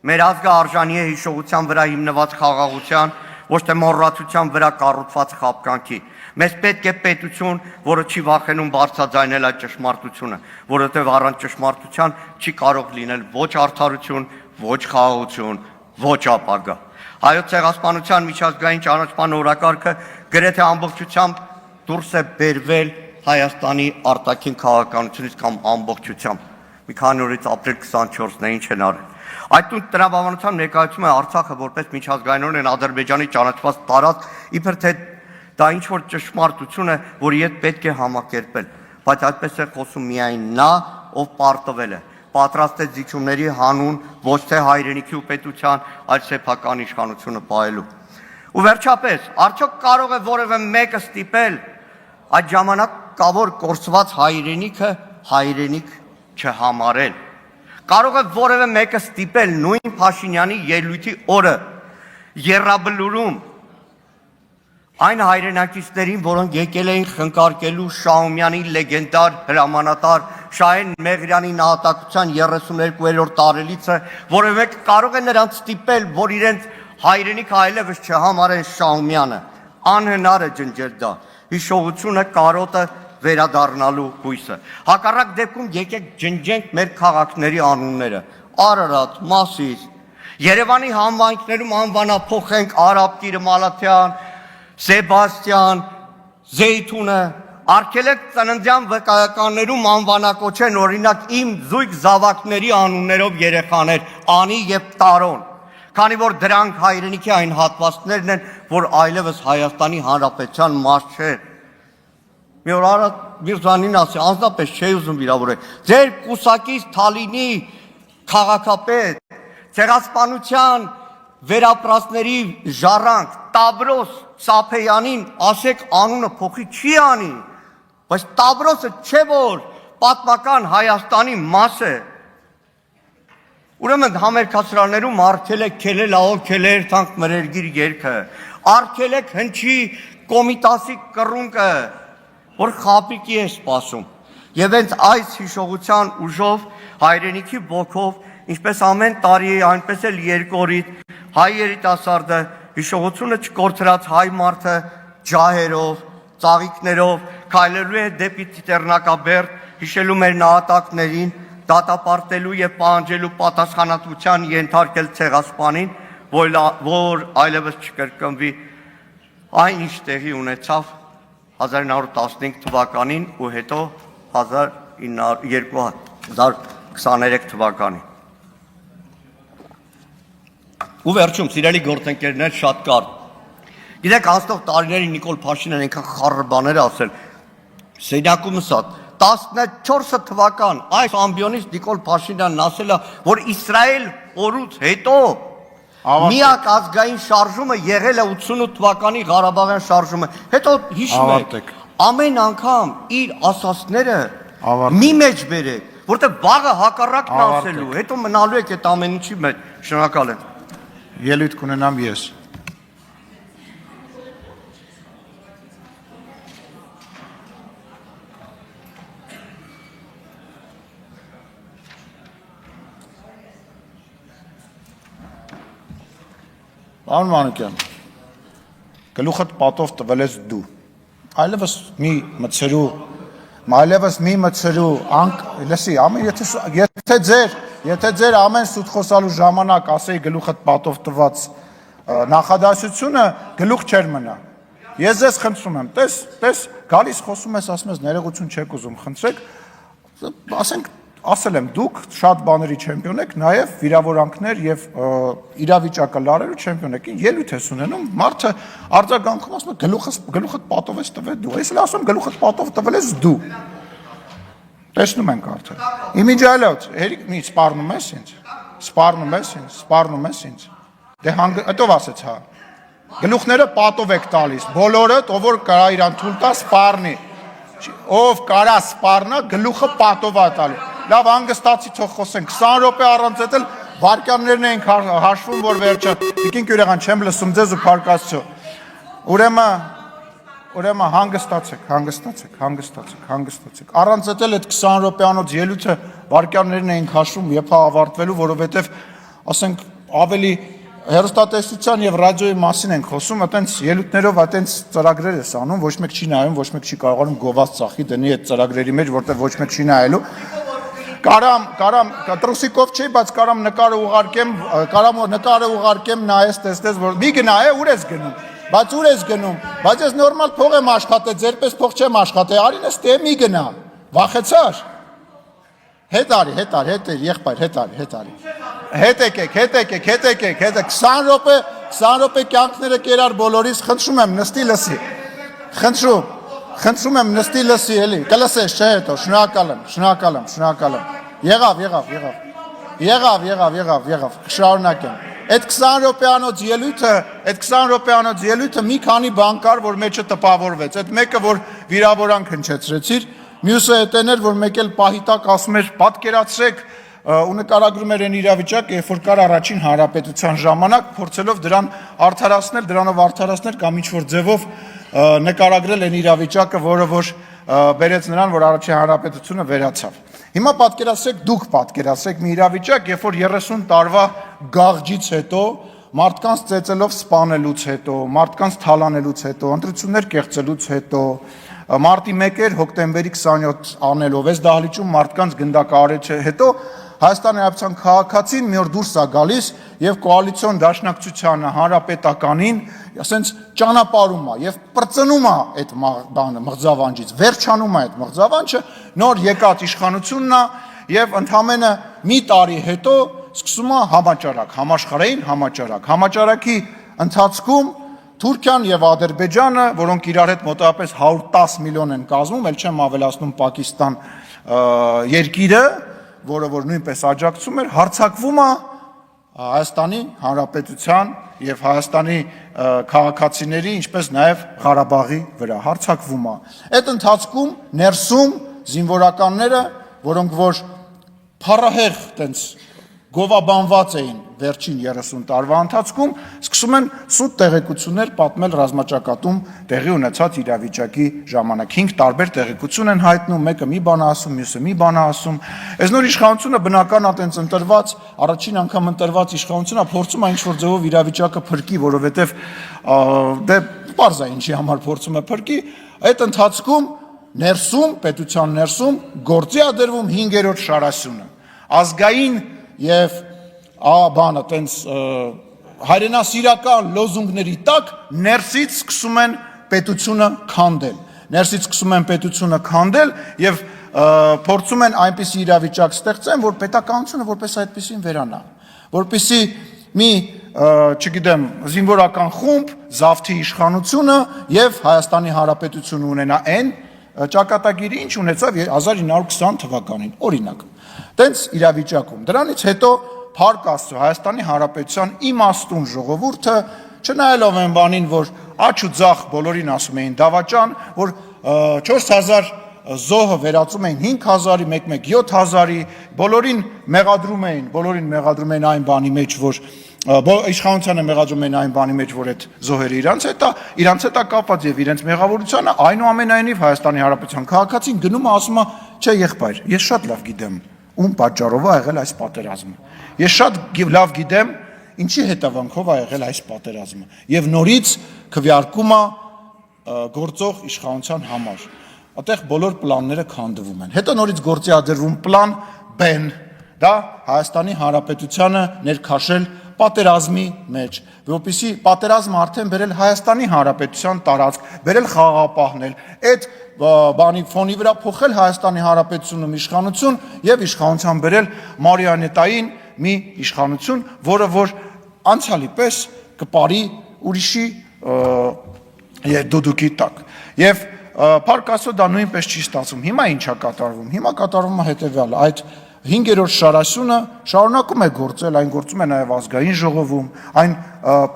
մեր ազգը արժանի է հիշողության վրա հիմնված խաղաղության, ոչ թե մոռացության վրա կառուցված խաբկանքի։ Մեզ պետք է պետություն, որը չի վախենում բարձրաձայնել այդ ճշմարտությունը, որովհետև առանց ճշմարտության չի կարող լինել ոչ արդարություն, ոչ խաղաղություն, ոչ ապագա։ Հայոց ցեղասպանության միջազգային ճանաչման օրակարգը գրեթե ամբողջությամբ դուրս է բերվել Հայաստանի արտաքին քաղաքականությունից կամ ամբողջությամբ։ Մի քանի օրից ապրիլ 24-ն է, ինչ են արել։ Այդ տրամաբանությամբ ներկայացում է Արցախը որպես միջազգայինորեն Ադրբեջանի ճանաչված տարածք, իբր թե դա ինչ որ ճշմարտություն է, որի հետ պետք է համակերպել, բայց այդպես է խոսում միայն նա, ով պարտվել է, պատրաստ է զիջումների հանուն ոչ թե հայրենիքի ու պետության, այլ սեփական իշխանությունը պահելու։ Ու վերջապես, արդյոք կարող է որևէ մեկը ստիպել այդ ժամանակավոր կորսված հայրենիքը հայրենիք չհամարել։ Կարող է որևէ մեկը ստիպել նույն Փաշինյանի ելույթի օրը եռաբլուրում այն հայրենակիցներին, որոնք եկել էին խնկարկելու Շահումյանի լեգենդար հրամանատար Շահեն Մեղրյանի նահատակության 32-րդ տարելիցը, որևէ մեկը կարող է նրանց ստիպել, որ իրենց հայրենիքը այլևս չհամարեն Շահումյանը։ Անհնար է ջնջել դա։ Հիշողությունը կարոտը վերադառնալու հույսը։ Հակառակ դեպքում եկեք ջնջենք մեր քաղաքների անունները։ Արարատ, Մասիս, Երևանի համայնքներում անվանափոխենք Արաբկիրը, Մալաթյան, Սեբաստիան, Զեյթունը, արգելեք ծննդյան վկայականներում անվանակոչեն օրինակ իմ զույգ զավակների անուններով երեխաներ, Անի եւ Տարոն, քանի որ դրանք հայրենիքի այն հատվածներն են, որ այլևս Հայաստանի Հանրապետության մաս չէ։ Մի օր Արադ Միրզանին ասի, անձնապես չէի ուզում վիրավորել։ Ձեր կուսակից Թալինի քաղաքապետ, ցեղասպանության վերապրածների ժառանգ Տավրոս Սափեյանին ասեք անունը փոխի չի անի, բայց Տավրոսը չէ որ պատմական Հայաստանի մաս է։ Ուրեմն համերգացրաններում արգելեք քելել աղո քելեր թանք մրերգիր երգը, արգելեք հնչի Կոմիտասի կռունկը, որ խապիկի է սպասում։ Եվ հենց այս հիշողության ուժով, հայրենիքի ոգով ինչպես ամեն տարի, այնպես էլ երկու օրից հայ երիտասարդը հիշողությունը չկորցրած հայ մարդը ջահերով, ծաղիկներով քայլելու է դեպի Տիտեռնակաբերդ, հիշելու մեր նահատակներին, դատապարտելու եւ պահանջելու պատասխանատվության ենթարկել ցեղասպանին, որ այլևս չկրկնվի այն ինչ տեղի ունեցավ 1915 թվականին ու հետո 2023 թվականին։ Ու վերջում, սիրելի գործընկերներ, շատ կար։ Գիտեք, անցնող տարիներին Նիկոլ Փաշինյանը այնքան խառը բաներ ասել, սենյակումս 14 թվական այս ամբիոնից Նիկոլ Փաշինյանն ասել է, որ Իսրայել օրուց հետո միակ ազգային շարժումը եղել է 88 թվականի Ղարաբաղյան շարժումը, հետո հիշում եք, ամեն անգամ իր ասածները մի մեջ բերեք, որտեղ վաղը հակառակն ասելու, հետո մնալու եք այդ ամեն ինչի մեջ, շնորհակալ եմ։ Ելույթ կունենամ ես։ Պարոն Մանուկյան, գլուխդ պատով տվել ես դու։ Այլևս մի մցրու, լսի, եթե ձեր ամեն սուտ խոսալու ժամանակ ասեի գլուխդ պատով տված նախադասությունը գլուխ չեր մնա։ Ես ձեզ խնդրում եմ, տես, գալիս խոսում ես, ասում ես ներողություն չեք ուզում, խնդրեք, ասենք, ասել եմ, դուք շատ բաների չեմպիոն եք, նաև վիրավորանքներ և իրավիճակը լարելու չեմպիոն եք, ելույթ ես ունենում, մարդը արձագանքում ասում է գլուխդ պատով ես տվել դու, ես էլ ասում գլուխդ պատով տվել ես դու, տեսնում ենք արդեն, իմիջայլոց, մի սպարնում ես ինձ, դե հետով ասեց հա, գլուխները պատով եք տալիս, բոլորըդ, ով որ կարա իրան թույլ տա սպարնի, ով կարա սպարնա, գլուխը պատով ա տալի, լավ հանգստացի թող խոսենք, 20 րոպե առանց էդ էլ վարկյաններն էինք հաշվում, որ վերջը, Տիկին Կյուրեղան, չեմ լսում ձեզ ու փառքած չո, ուրեմն հանգստացեք, առանց էդ էլ այդ 20 րոպեանոց ելույթը վարկյաններն էինք հաշվում, երբ ավարտվելու, որովհետև, ասենք, ավելի հեռուստատեսության եւ ռադիոյի մասին ենք խոսում, այտենց ելույթներով այտենց ծրագրեր ես անում, ոչ մեկ չի նայում, ոչ մեկ չի կարողանում գովաց ծախի դնի այդ ծրագրերի մեջ, որտեղ ոչ մեկ չի նայելու։ Կարամ տրուսիկով չի, բայց կարամ նկարը ուղարկեմ, նայես, տեսնես, որ մի գնա է, ուր ես գնում, բայց ես նորմալ փող եմ աշխատել, ձերպես փող չեմ աշխատել, արին ես տե մի գնա, վախեցար։ Հետ արի, եղբայր, հետ եկեք, 20 րոպե կյանքները կերար բոլորիս, խնդրում եմ նստի լսի, խնդրում եմ նստի լսի, էլի, կլսես չէ հետո, շնորհակալ եմ, եղավ, շարունակեմ, այդ 20 րոպեանոց ելույթը մի քանի բան կար, որ մեջը տպավորվեց, այդ մեկը, որ վիրավորանք հնչեցրեցիր, մյուսը էտեն էր, որ մեկ էլ պահի տակ ասում էր, պատկերացրեք ու նկարագրում էր այն իրավիճակը, երբ որ կար առաջին հանրապետության ժամանակ, փորձելով դրանով արդարացնել կամ ինչ-որ ձևով նկարագրել այն իրավիճակը, որը որ բերեց նրան, որ առաջին հանրապետությունը վերացավ։ Հիմա դուք պատկերացրեք մի իրավիճակ, երբ որ 30 տարվա գաղջից հետո, մարդկանց ծեծելով սպանելուց հետո, մարդկանց թալանելուց հետո, ընտրություններ կեղծելուց հետո, մարտի 1 հոկտեմբերի 27 անելով, այս դահլիճում մարդկանց գնդակահարեցի հետո Հայաստանի Հանրապետության քաղաքացին մի օր դուրս է գալիս եւ կոալիցիոն դաշնակցությանը հանրապետականին, ասենց ճանապարհում է եւ պրծնում է այդ բանը մղձավանջից, վերջանում է այդ մղձավանջը, նոր եկած իշխանությունն է եւ ընդամենը մի տարի հետո սկսում է համաճարակ, համաշխարհային համաճարակ։ Համաճարակի ընթացքում Թուրքիան եւ Ադրբեջանը, որոնք իրար հետ մոտավորապես 110 միլիոն են կազմում, ել չեմ ավելացնում Պակիստան երկիրը, որը որ նույնպես աջակցում էր, հարձակվում է Հայաստանի Հանրապետության եւ Հայաստանի քաղաքացիների, ինչպես նաեւ Ղարաբաղի վրա հարձակվում է։ Այդ ընթացքում ներսում զինվորականները, որոնք որ փառահեղ տենց գովաբանված էին վերջին 30 տարվա ընթացքում սկսում են սուտ տեղեկություններ պատմել ռազմաճակատում տեղի ունեցած իրավիճակի ժամանակ 5 տարբեր տեղեկություն են հայտնում, մեկը մի բան է ասում, մյուսը մի բան է ասում։ Այս նոր իշխանությունը բնական է տենց ընտրված, առաջին անգամ ընտրված իշխանությունը փորձում է ինչ-որ ձևով իրավիճակը փրկի, որովհետև դե պարզ է ինչի համար փորձում է փրկի, այդ ընթացքում ներսում, պետության ներսում գործի է դրվում 5-րդ շարասյունը։ Ազգային եւ բանը տենց հայրենասիրական լոզունգների տակ ներսից սկսում են պետությունը քանդել։ Ներսից սկսում են պետությունը քանդել եւ փորձում են այնպիսի իրավիճակ ստեղծեն, որ պետականությունը որպես այդպեսին վերանա, որպեսի մի չգիտեմ, զինվորական խումբ, զավթի իշխանությունը եւ Հայաստանի Հանրապետությունը ունենա այն ճակատագիրը ինչ ունեցավ 1920 թվականին, օրինակ։ Տենց իրավիճակում։ Դրանից հետո Փառք Աստծո Հայաստանի Հանրապետության իմաստուն ժողովուրդը, չնայելով այն բանին, որ աչ ու ձախ բոլորին ասում էին դավաճան, որ 4000 զոհը վերածում էին 5000-ի, մեկ-մեկ 7000-ի, բոլորին մեղադրում էին այն բանի մեջ, որ իշխանությանը մեղադրում են այն բանի մեջ, որ այդ զոհերը իրանց հետ է կապված եւ իրենց մեղավորությունը, այնուամենայնիվ Հայաստանի Հանրապետության քաղաքացին գնում է ասում է, չէ եղբայր, ես շատ լավ գիտեմ, ում պատճառով է եղել այս պատերազմը։ Ես շատ լավ գիտեմ, ինչի հետևանքով է եղել այս պատերազմը եւ նորից քվեարկում է գործող իշխանության համար։ Այդտեղ բոլոր պլանները քանդվում են։ Հետո նորից գործի է դրվում պլան B-ն, դա Հայաստանի Հանրապետությանը ներքաշել պատերազմի մեջ, որպեսզի պատերազմը արդեն բերել Հայաստանի Հանրապետության տարածք, բերել խաղաղապահնել, այդ բանի ֆոնի վրա փոխել Հայաստանի Հանրապետությունում իշխանություն եւ իշխանության բերել մարիոնետային մի իշխանություն, որը որ անցյալի պես կպարի ուրիշի դուդուկի տակ։ Եվ Փառք Աստծո դա նույնպես չի ստացվում։ Հիմա ինչա կատարվում։ Հիմա կատարվում է հետեւյալը, այդ 5-րդ շարասյունը շարունակում է գործել, այն գործում է նաև ազգային ժողովում, այն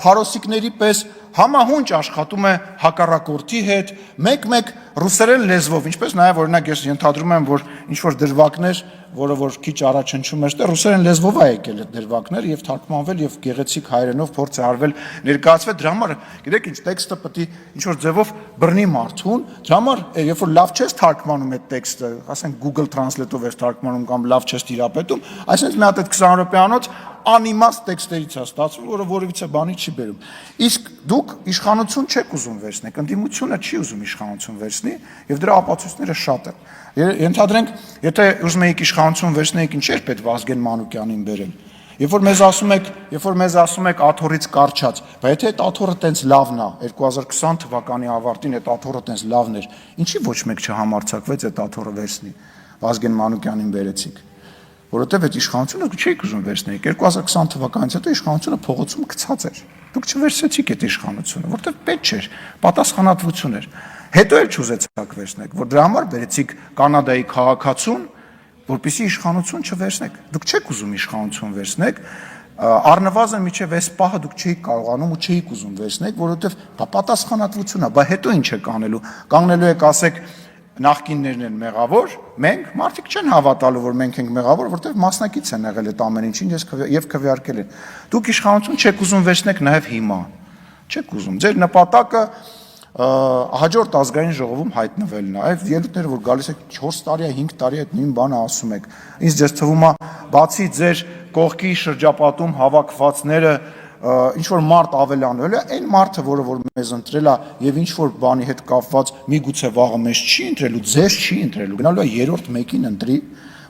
փարոսիկների պես համահունչ աշխատում է հակառակորդի հետ, մեկ-մեկ ռուսերեն լեզվով, ինչպես նաև օրինակ ես ենթադրում եմ, որ ինչ-որ դրվագներ, որը որ քիչ առաջ հնչում էր, ռուսերեն լեզվով է եկել այդ դրվագներ եւ թարգմանվել եւ գեղեցիկ հայերենով փորձ է արվել ներկայացվել, դրա համար գիտեք ինչ տեքստը պետք է ինչ-որ ձևով բռնի մարդուն, դրա համար երբ որ լավ չես թարգմանում այդ տեքստը, ասենք Google Translate-ով ես թարգմանում կամ լավ չես տիրապետում, այսինքն մի հատ այդ 20 րոպեանոց անիմաստ տեքստերից է ստացվում, որը որևիցե բանի չի բերում։ Իսկ դուք իշխանություն չեք ուզում վերցնեք, ընդդիմությունը չի ուզում իշխանություն վերցնի, եւ դրա ապացույցները շատ են։ Ենթադրենք, եթե ուզում եք իշխանություն վերցնեիք, ինչ էր պետք Վազգեն Մանուկյանին բերել։ Երբ որ մեզ ասում եք աթոռից կարճած, բայց եթե այդ աթոռը տենց լավն է, 2020 թվականի ավարտին այդ աթոռը տենց լավն էր, ինչի ոչ մեկ չհամարձակվեց այդ աթոռը վերցնի։ Վազգեն Մանուկյանին բերեցիք։ Որովհետև այդ իշխանությունը դուք չէիք ուզում վերցնեիք 2020 թվականից հետո իշխանությունը փողոցում գցած էր։ Դուք չվերցեցիք այդ իշխանությունը, որովհետև պետք չէր, պատասխանատվություն էր։ Հետո էլ չուզեցաք վերցնեք, որ դրա համար բերեցիք Կանադայի քաղաքացուն, որպեսզի իշխանություն չվերցնեք։ Դուք չեք ուզում իշխանություն վերցնեք, առնվազն միջև այս պահը դուք չէիք կարողանում ու չէիք ուզում վերցնեք, որովհետև դա պատասխանատվություն է, բայց հետո ինչ եք անելու։ Կանգնելու եք ասեք նախկիններն են մեղավոր, մենք մարդիկ չեն հավատալու, որ մենք ենք մեղավոր, որովհետև մասնակից են եղել այդ ամեն ինչին եւ քվեարկել են։ Դուք իշխանություն չեք ուզում վերցնեք նաեւ հիմա։ Չեք ուզում։ Ձեր նպատակը հաջորդ ազգային ժողովում հայտնվելն է։ Այդ ելույթները, որ գալիս եք 4 տարի, 5 տարի այդ նույն բանը ասում եք։ Ինձ ձեզ թվում է, բացի ձեր կողքի շրջապատում հավաքվածները ինչ որ մարդ ավելանել է, այն մարդը, որը որ մեզ ընտրել է եւ ինչ որ բանի հետ կապված միգուցե վաղը մեզ չի ընտրելու, ձեզ չի ընտրելու, գնալու է երրորդ մեկին ընտրի,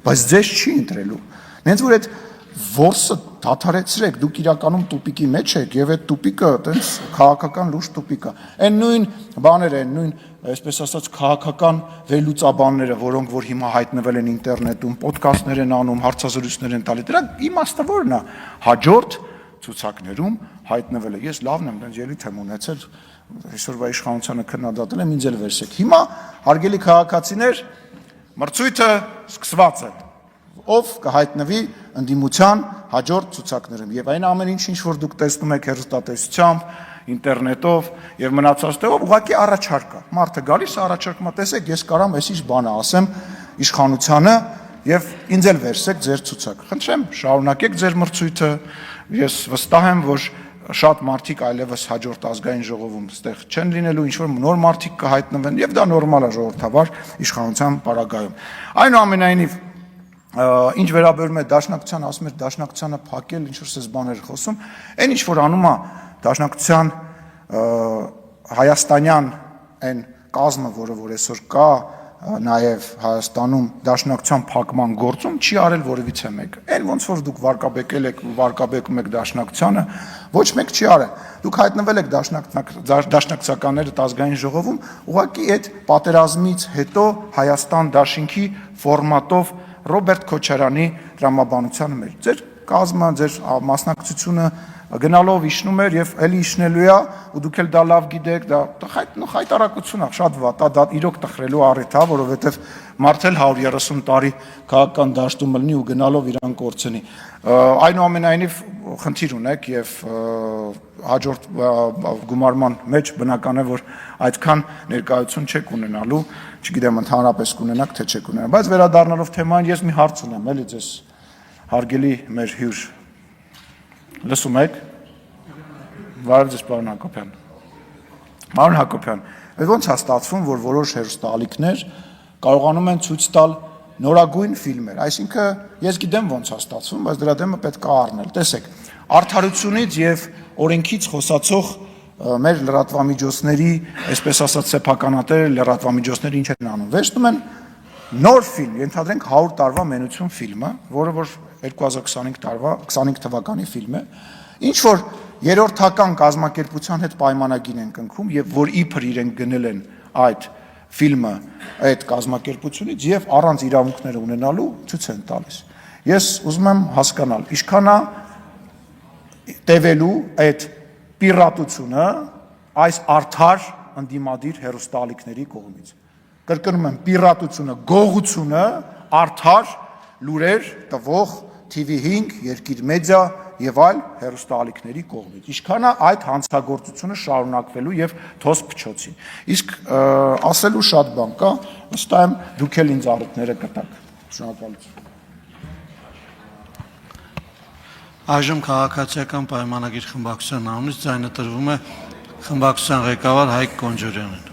բայց ձեզ չի ընտրելու։ Նենց որ այդ որսը դադարեցրեք, դուք իրականում տուպիկի մեջ եք եւ այդ տուպիկը այտենց քաղաքական լուրջ տուպիկ է։ Այն նույն բաները, այն նույն, այսպես ասած, քաղաքական վերլուծաբանները, որոնք որ հիմա հայտնվել են ինտերնետում, ոդկասթներ են անում, հարցազրույցներ են տալի, դրա իմաստը ո՞րն է։ Հաջորդ ցուցակներում հայտնվել է։ Ես լավն եմ, դենց ելույթ եմ ունեցել, այսօրվա իշխանությանը քննադատել եմ, ինձ էլ վերսեք։ Հիմա հարգելի քաղաքացիներ, մրցույթը սկսված է։ Ով կհայտնվի ընդդիմության հաջորդ ցուցակներում եւ այն ամեն ինչ որ դուք տեսնում եք հեռուստատեսությամբ, ինտերնետով եւ մնացածով ուղղակի առաջարկ է։ Մարդը գալիս է առաջարկում, տեսեք, ես կարամ այսիշ բանը ասեմ իշխանությանը եւ ինձ էլ վերսեք ձեր ցուցակ։ Խնդրեմ, շարունակեք ձեր մրցույթը, Ես վստահ եմ, որ շատ մարդիկ այլևս հաջորդ ազգային ժողովում ստեղ չեն լինելու, ինչ որ նոր մարդիկ կհայտնվեն, եւ դա նորմալ է ժողովրդավար իշխանության պարագայում։ Այնուամենայնիվ, ինչ վերաբերում է դաշնակցության, ասում էր դաշնակցությանը փակել, ինչ որ սես բաներ խոսում, այն ինչ որ անում է դաշնակցության հայաստանյան այն կազմը, որը այսօր կա նաև Հայաստանում դաշնակցության փակման գործում չի արել որևիցե մեկը։ Այն ոնց որ դուք վարկաբեկել եք ու վարկաբեկում եք դաշնակցությանը, ոչ մեկ չի արել։ Դուք հայտնվել եք դաշնակցականները ազգային ժողովում, ուղղակի այդ պատերազմից հետո Հայաստան դաշինքի ֆորմատով Ռոբերտ Քոչարյանի տրամաբանությանը մեր։ Ձեր կազմը, ձեր մասնակցությունը գնալով իջնում էր եւ էլի իջնելու է ու դուք էլ դա լավ գիտեք, դա խայտարակություն է, շատ վատ է, դա իրոք տխրելու առիթ է, որովհետեւ մարդել 130 տարի քաղաքական դաշտում լինի ու գնալով իրան կորցնի։ Այնուամենայնիվ խնդիր ունեք եւ հաջորդ գումարման մեջ բնական է, որ այդքան ներկայություն չեք ունենալու, չգիտեմ ընդհանրապես կունենաք թե չեք ունենա, բայց վերադառնալով թեմային ես մի հարց ունեմ, էլի ձեզ հարգելի մեր հյուր Լսում եք։ Բարև ձեզ, պարոն Հակոբյան։ Պարոն Հակոբյան, ոնց է ստացվում, որ որոշ հեռուստաալիքներ կարողանում են ցույց տալ նորագույն ֆիլմեր, այսինքն ես գիտեմ ոնց է ստացվում, բայց դրա դեմը պետք է առնել։ Տեսեք, արդարությունից եւ օրենքից խոսացող մեր լրատվամիջոցների, այսպես ասած, սեփականատեր լրատվամիջոցները ինչ են անում։ Վերցնում են նոր ֆիլմ, ենթադրենք 100 տարվա մենություն ֆիլմը, որը որ 2025 թվականի ֆիլմ է, ինչ որ երրորդական կազմակերպության հետ պայմանագիր են կնքում եւ որ իբր իրենք գնել են այդ ֆիլմը այդ կազմակերպությունից եւ առանց իրավունքները ունենալու ցույց են տալիս։ Ես ուզում եմ հասկանալ, ինչքան է տևելու այդ պիրատությունը այս արդար ընդդիմադիր հեռուստաալիքների կողմից։ Կրկնում եմ, պիրատությունը, գողությունը, արդար լուրեր տվող TV5, Երկիր մեդիա եւ այլ հեռուստաալիքների կողմից։ Ինչքան է այդ հանցագործությունը շարունակվելու եւ թոս փչոցի։ Իսկ ասելու շատ բան կա, վստահ եմ դուք էլ ինձ առիթները կտաք։ Շնորհակալություն։ Այժմ քաղաքացիական պայմանագիր խմբակցության անունից ձայնը տրվում է խմբակցության ղեկավար Հայկ Կոնջորյանին։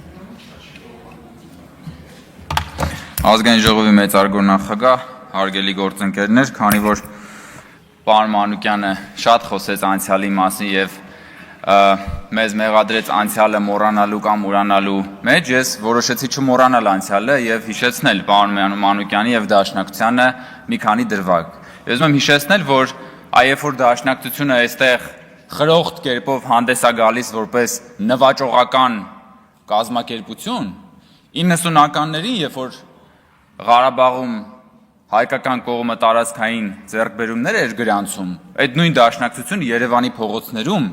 Ազգային ժողովի մեծարգո նախագահ, հարգելի գործընկերներ, քանի որ պարոն Մանուկյանը շատ խոսեց անցյալի մասին եւ մեզ մեղադրեց անցյալը մոռանալու կամ ուրանալու մեջ, ես որոշեցի չմոռանալ անցյալը եւ հիշեցնել պարոն Մանուկյանի եւ դաշնակցությանը մի քանի դրվագ։ Ես ուզում եմ հիշեցնել, որ այև որ դաշնակցությունը այստեղ խրոխտ կերպով հանդես է գալիս որպես նվաճողական կազմակերպություն, 90-ականներին, երբ որ Ղարաբաղում հայկական կողմը տարածքային ձեռքբերումներ էր գրանցում, այդ նույն դաշնակցությունը Երևանի փողոցներում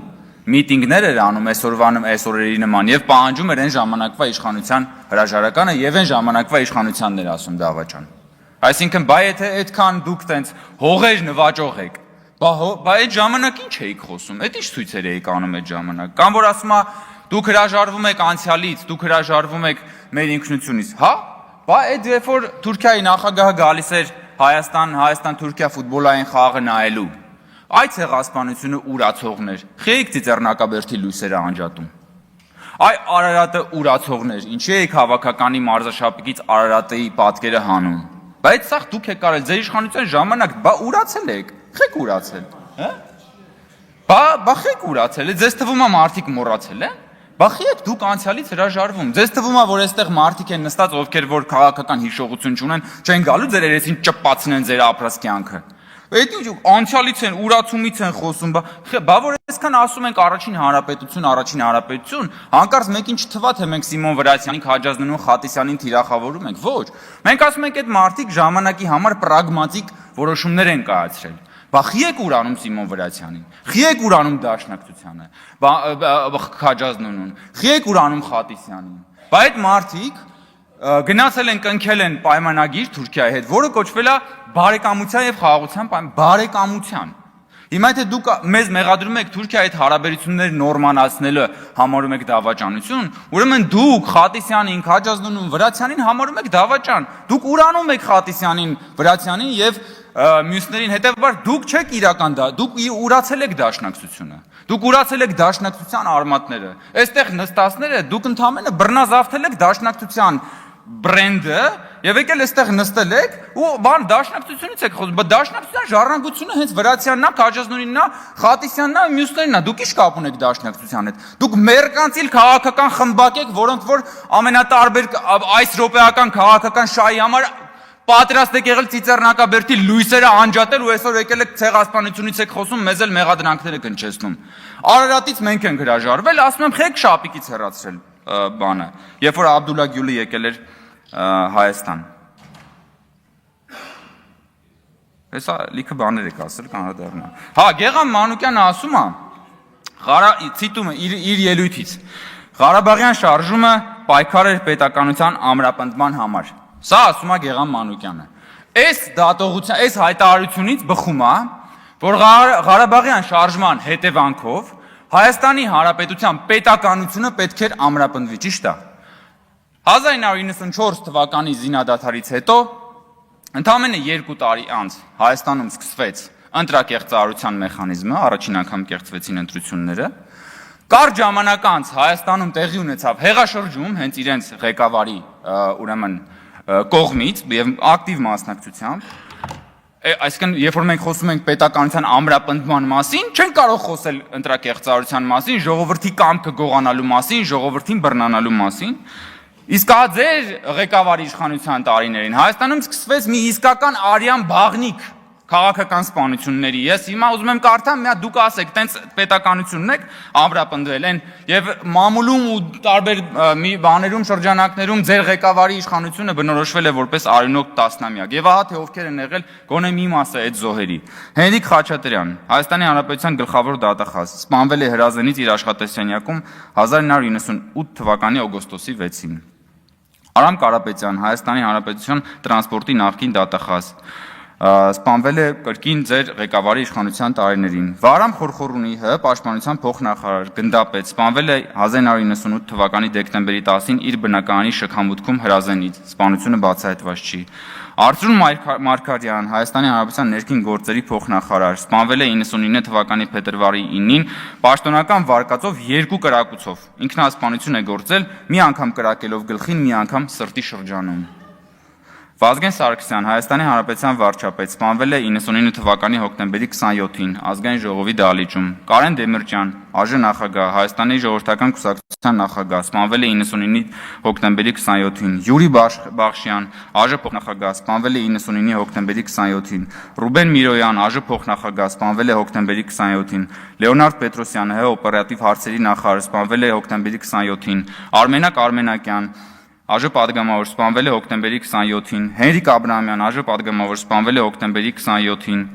միտինգներ էր անում այսօրերի նման եւ պահանջում էր այն ժամանակվա իշխանության հրաժարականը եւ այն ժամանակվա իշխանությանն էր ասում Դավաճան։ Այսինքն, բայ եթե այդքան դուք տենց հողեր նվաճող եք, բա այդ ժամանակ ինչ էիք խոսում, այդ ինչ ցույցեր էիք անում այդ ժամանակ, կամ որ ասում է դուք հրաժարվում եք անցյալից, դուք հրաժարվում եք մեր ինքնությունից, հա։ Բա այդ երբ որ Թուրքիայի նախագահը գալիս էր Հայաստան-Թուրքիա ֆուտբոլային խաղը նայելու, այդ ցեղասպանությունը ուրացողներ, խեիք ծիծեռնակաբերդի լույսերը անջատում։ Այ Արարատը ուրացողներ, ինչի եք հավաքականի մարզաշապիկից Արարատի պատկերը հանում։ Բայց սա դուք եք կարել ձեր իշխանության ժամանակ, բա ուրացել եք, խեք ուրացել, հա։ Բա խեք ուրացել է, ձեզ թվում է մարդիկ մոռացել են։ Բախի եք դուք անցյալից հրաժարվում։ Ձեզ թվում է, որ այստեղ մարդիկ են նստած, ովքեր որ քաղաքական հիշողություն չունեն, չեն գալու ձեր երեսին ճպացնեն ձեր ապրած կյանքը։ Այդ ինչ անցյալից են, ուրացումից են խոսում, բա որ այսքան ասում ենք առաջին հանրապետություն, հանկարծ մեկին չթվա թե մենք Սիմոն Վրացյանին, Քաջազնունին, Խատիսյանին թիրախավորում ենք, ոչ։ Մենք ասում ենք այդ մարդիկ ժամանակի համար պրագմատիկ որոշումներ են կայացրել։ Բա խի եք ուրանում Սիմոն Վրացյանին, խի եք ուրանում Դաշնակցությանը, Քաջազնունուն, խի եք ուրանում Խատիսյանին։ Բա այդ մարդիկ գնացել են կնքել են պայմանագիր Թուրքիայի հետ, որը կոչվել է բարեկամության եւ խաղաղության բարեկամության։ Հիմա եթե դուք մեզ մեղադրում եք Թուրքիայի հետ հարաբերությունները նորմալացնելը համարում եք դավաճանություն, ուրեմն դուք Խատիսյանին, Քաջազնունին, Վրացյանին համարում եք դավաճան։ Դուք ուրանում եք Խատիսյանին, Վրացյանին եւ մյուսներին, հետեւաբար դուք չեք իրական դա, դուք ուրացել եք դաշնակցությունը։ Դուք ուրացել եք դաշնակցության արմատները։ Այստեղ նստածները դուք ընդամենը բռնազավթել եք դաշնակցության բրենդը եւ եկել այստեղ նստել եք ու բան դաշնակցությունից եք խոսում, բայց դաշնակցության ժառանգությունը հենց Վրացյանն է, Քաջազնունինն է, Խատիսյանն է, մյուսներն է, դուք ի՞նչ կապ ունեք դաշնակցության հետ։ Դուք մերկանցիլ քաղաքական խմբակ եք, որոնք որ ամենատարբեր այս րոպեական քաղաքական շահի համար պատրաստ եք եղել ծիծեռնակաբերդի լույսերը անջատել ու այսօր եկել եք ցեղասպանությունից եք խոսում, մեզ էլ մեղադրանքներ եք հնչեցնում։ Արարատից մենք ենք հրաժարվել, ասում եմ խեք շապիկից հեռացրել բանը, երբ որ Աբդուլլա Գյուլը եկել էր Հայաստան։ Հեսա լիքը բաներ եք ասել, կանրադառնա։ Հա, Գեգամ Մանուկյանը ասում է, ցիտում է իր ելույթից. Ղարաբաղյան շարժումը պայքար էր պետականության ամրապնդման համար։ Սա ասում է Գեգամ Մանուկյանը։ Այս դատողության, այս հայտարարությունից բխում է, որ Ղարաբաղյան շարժման հետևանքով Հայաստանի Հանրապետության պետականությունը պետք էր ամրապնդվի, ճիշտ է։ 1994 թվականի զինադադարից հետո ընդամենը 2 տարի անց Հայաստանում սկսվեց ընտրակեղծարարության մեխանիզմը, առաջին անգամ կեղծվեցին ընտրությունները։ Կարճ ժամանակ անց Հայաստանում տեղի ունեցավ հեղաշրջում հենց իրենց ղեկավարի ուրեմն կողմից եւ ակտիվ մասնակցությամբ։ Այսինքն, երբ որ մենք խոսում ենք պետականության ամրապնդման մասին, չենք կարող խոսել ընտրակեղծարարության մասին, ժողովրդի կամքը գողանալու մասին, ժողովրդին բռնանալու մասին։ Իսկ ձեր ղեկավարի իշխանության տարիներին Հայաստանում սկսվեց մի իսկական արյան բաղնիք քաղաքական սպանությունների։ Ես հիմա ուզում եմ կարդամ, միա դուք ասեք, տենց պետականությունն եք ամրապնդվել են եւ մամուլում ու տարբեր մի բաներում շրջանակներում ձեր ղեկավարի իշխանությունը բնորոշվել է որպես արյունոտ տասնամյակ։ Եվ ահա թե ովքեր են եղել գոնե մի մասը այդ զոհերի։ Հենրիկ Խաչատրյան, Հայաստանի Հանրապետության գլխավոր դատախազ, սպանվել է հրազենից իր աշխատասենյակում 1998 թվականի օգոստոսի 6-ին։ Արամ Կարապետյան, Հայաստանի Հանրապետության տրանսպորտի նախկին դատախազ, սպանվել է կրկին ձեր ղեկավարի իշխանության տարիներին։ Վարամ Խորխորունի ՀՀ պաշտպանության փոխնախարար գնդապետ սպանվել է 1998 թվականի դեկտեմբերի 10-ին իր բնակարանի շքամուտքում հրազենից, սպանությունը բացահայտված չի։ Արծրուն Մարգարյան, Հայաստանի Հանրապետության ներքին գործերի փոխնախարար, սպանվել է 99 թվականի փետրվարի 9-ին պաշտոնական վարկածով 2 կրակոցով։ Ինքնասպանություն է գործել, մի անգամ կրակելով գլխին, մի անգամ սրտի շրջանում։ Վազգեն Սարգսյան, Հայաստանի Հանրապետության վարչապետ, սպանվել է 99 թվականի հոկտեմբերի 27-ին Ազգային ժողովի դահլիճում։ Կարեն Դեմիրճյան, ԱԺ նախագահ, Հայաստանի ժողովրդական կուսակցության նախագահ, սպանվել է 99 հոկտեմբերի 27-ին։ Յուրի Բախշյան, ԱԺ փոխնախագահ, սպանվել է 99 հոկտեմբերի 27-ին։ Ռուբեն Միրոյան, ԱԺ փոխնախագահ, սպանվել է հոկտեմբերի 27-ին։ Լեոնարդ Պետրոսյան, ՀՀ օպերատիվ հարցերի նախարար, սպանվել է հոկտեմբերի 27-ին։ Արմենակ Արմենակյան, ԱԺ պատգամավոր, սպանվել է հոկտեմբերի 27-ին։ Հենրիկ Աբրահամյան, ԱԺ պատգամավոր, սպանվել է հոկտեմբերի 27-ին։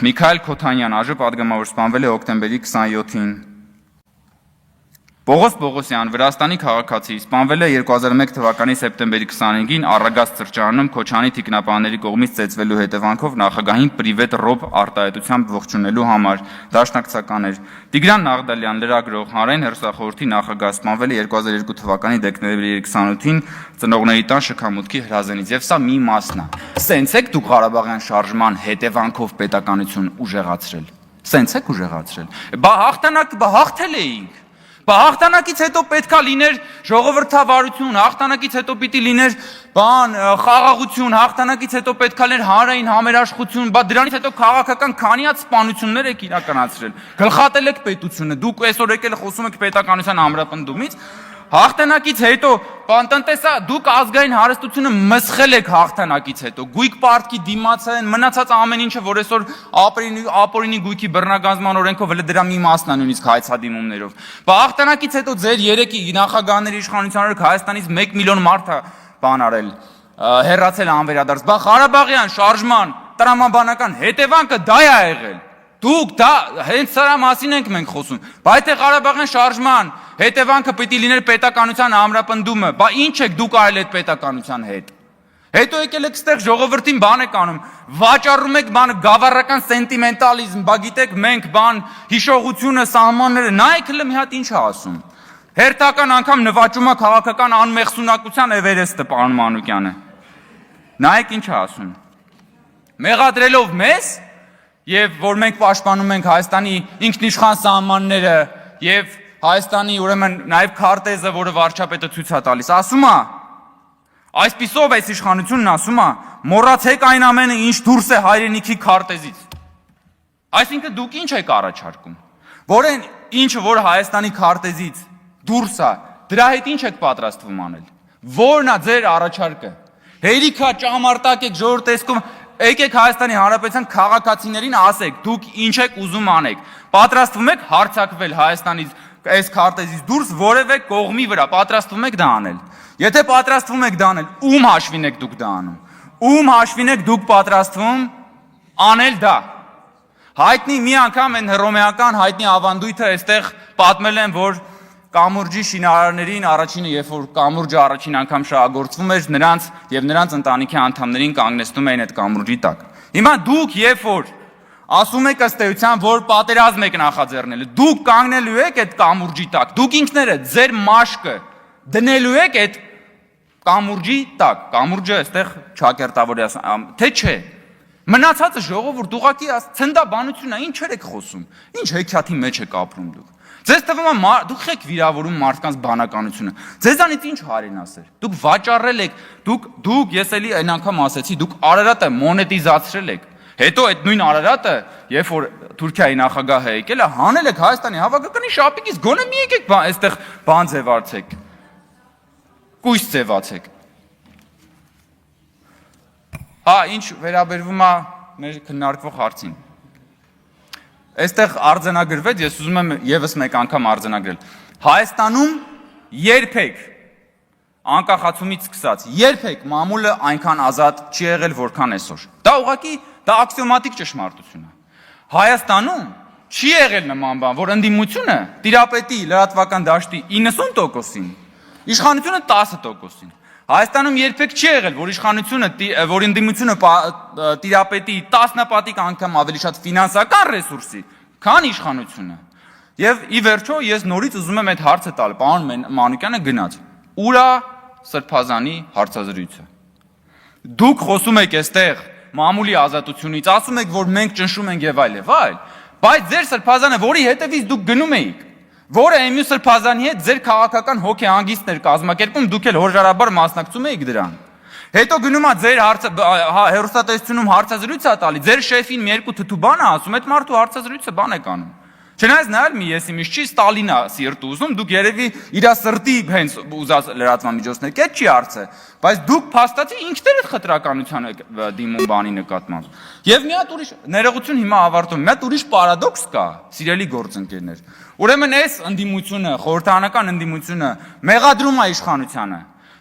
Միքայել Քոթանյան, ԱԺ պատգամավոր, սպանվել է հոկտեմբերի 27-ին։ Պողոս Պողոսյան, Վրաստանի քաղաքացի, սպանվել է 2001 թվականի սեպտեմբերի 25-ին Առագաստ սրճարանում Քոչանի թիկնապահների կողմից ծեծվելու հետևանքով նախագահին պրիվետ ռոբ արտահայտությամբ ողջունելու համար, դաշնակցական էր։ Տիգրան Նաղդալյան, լրագրող, Հանրային հեռուստախորհրդի նախագահ, սպանվել է 2002 թվականի դեկտեմբերի 28-ին ծնողների տան շքամուտքի հրազենից, եւ սա մի մասն է։ Սենց եք դուք Ղարաբաղյան շարժման հետևանքով պետականություն ուժեղացրել։ Սենց եք ուժեղացրել։ Բա հաղթել էինք։ Հաղթանակից հետո պետքա լիներ ժողովրդավարություն, հաղթանակից հետո պիտի լիներ խաղաղություն, հաղթանակից հետո պետքա լիներ հանրային համերաշխություն, բա դրանից հետո քաղաքական քանի հատ սպանություններ եք իրականացրել։ Գլխատել եք պետությունը, դուք այսօր եկել խոսում եք պետականության ամրապնդումից։ Հաղթանակից հետո տնտեսա դուք ազգային հարստությունը մսխել եք հաղթանակից հետո, գույք պարտքի դիմացան, մնացած ամեն ինչը, որ այսօր ապօրինի գույքի բռնագանձման օրենքով հենց դրա մի մասն է նույնիսկ հայցադիմումներով։ Բա հաղթանակից հետո ձեր 3 նախագահների իշխանության օրոք Հայաստանից 1 միլիոն մարդ է բան արել, հեռացել անվերադարձ։ Բա Ղարաբաղյան շարժման տրամաբանական հետևանքը դա է եղել։ Դուք դա հենց սրա մասին ենք մենք խոսում։ Բայց թե Ղարաբաղյան շարժման հետևանքը պիտի լիներ պետականության ամրապնդումը, բա ինչ եք դուք արել այդ պետականության հետ։ Հետո եկել եք ստեղ ժողովրդին բան եք անում, վաճառում եք բան գավառական սենտիմենտալիզմ, բա գիտեք մենք բան հիշողությունը, սահմանները, նայեք հələ մի հատ ինչ է ասում։ Հերթական անգամ նվաճում է քաղաքական անմեղսունակության Էվերեստը պարոն Մանուկյանը։ Նայեք ինչ է ասում։ Մեղադրելով մեզ եւ որ մենք պաշտպանում ենք Հայաստանի ինքնիշխան սահմանները եւ Հայաստանի ուրեմն նաեւ քարտեզը, որը վարչապետը ցույց է տալիս, ասում է այսպիսով այս իշխանությունն ասում է մոռացեք այն ամենը ինչ դուրս է հայրենիքի քարտեզից։ Այսինքն դուք ինչ եք առաջարկում, որ այն ինչը որ Հայաստանի քարտեզից դուրս է, դրա հետ ինչ եք պատրաստվում անել։ Որն է ձեր առաջարկը։ Հերիքա ճամարտակ եք ժողովրդ տեսքում, եկեք Հայաստանի Հանրապետության քաղաքացիներին ասեք, դուք ինչ եք ուզում անեք։ Պատրաստվում եք հարձակվել Հայաստանից այս քարտեզից դուրս որևէ կողմի վրա, պատրաստվում եք դա անել։ Եթե պատրաստվում եք դա անել, ում հաշվին եք դուք դա անում։ Ում հաշվին եք դուք պատրաստվում անել դա։ Հայտնի մի անգամ այն հռոմեական հայտնի ավանդույթը այստեղ պատմել են, որ կամուրջի շինարարներին առաջինը, երբ որ կամուրջը առաջին անգամ շահագործվում էր, նրանց եւ նրանց ընտանիքի անդամներին կանգնեցնում էին այդ կամուրջի տակ։ Հիմա դուք երբ որ ասում եք ըստ էության, որ պատերազմ եք նախաձեռնել, դուք կանգնելու եք այդ կամուրջի տակ, դուք ինքներդ ձեր մաշկը դնելու եք այդ կամուրջի տակ, կամուրջը այստեղ ճակերտավորի թե չէ։ Մնացածը ժողովուրդ ուղղակի ցնդաբանությունն է, ինչ եք խոսում, ինչ հեքիաթի մեջ եք ապրում դուք։ Ձեզ թվում է դուք եք վիրավորում մարդկանց բանականությունը։ Ձեզանից ինչ հարենասեր։ Դուք վաճառել եք, դուք ես էլի այն անգամ ասեցի, դուք Արարատը մոնետիզացրել եք։ Հետո այդ նույն Արարատը, երբ որ Թուրքիայի նախագահը եկել է, հանել եք Հայաստանի հավաքականի շապիկից, գոնե մի եկեք այստեղ բան ձևացեք։ Կույս ձևացեք։ Հա, ինչ վերաբերվում է մեր քննարկվող հարցին։ Այստեղ արձանագրվեց, ես ուզում եմ եւս մեկ անգամ արձանագրել։ Հայաստանում երբեք անկախացումից սկսած երբեք մամուլը այնքան ազատ չի եղել, որքան այսօր։ Դա ուղղակի դա աքսիոմատիկ ճշմարտություն է։ Հայաստանում չի եղել նման բան, որ ընդդիմությունը տիրապետի լրատվական դաշտի 90%-ին, իշխանությունը 10%-ին։ Հայաստանում երբեք չի եղել, որ իշխանությունը, որ ընդդիմությունը տիրապետի 10 պատիկ անգամ ավելի շատ ֆինանսական ռեսուրսի, քան իշխանությունը։ Եվ ի վերջո ես նորից ուզում եմ այդ հարցը տալ, պարոն Մանուկյանը գնաց։ Ուր է Սրբազանի հարցազրույցը։ Դուք խոսում եք այստեղ մամուլի ազատությունից, ասում եք, որ մենք ճնշում ենք եւ այլ, բայց ձեր Սրբազանը, որի հետևից դուք գնում էիք, որը Էմիլ Սրբազանի հետ ձեր քաղաքական հոգեհանգիստներ կազմակերպում, դուք էլ հորժարաբար մասնակցում եք դրան։ Հետո գնում է ձեր հերոստատեսությունում հարցազրույց է տալի, ձեր շեֆին մի երկու թթու բան է ասում, այդ մարդու հարցազրույցը բան եք անում։ Չնայած նայել մի եսի միշտ չի Ստալինա սիրտ ուզում, դուք երևի իր սրտի հենց ուզած լրատվամիջոցներ, այդ չի հարցը, բայց դուք փաստացի ինքներդ խտրականության եք դիմում բանի նկատմամբ։ Եվ մի հատ ուրիշ ներողություն հիմա ավարտում, մի հատ ուրիշ պարադոքս կա, սիրելի գործընկերներ։ Ուրեմն այս ընդդիմությունը, խորհրդարանական ընդդիմությունը մեղադրում է իշխանությանը,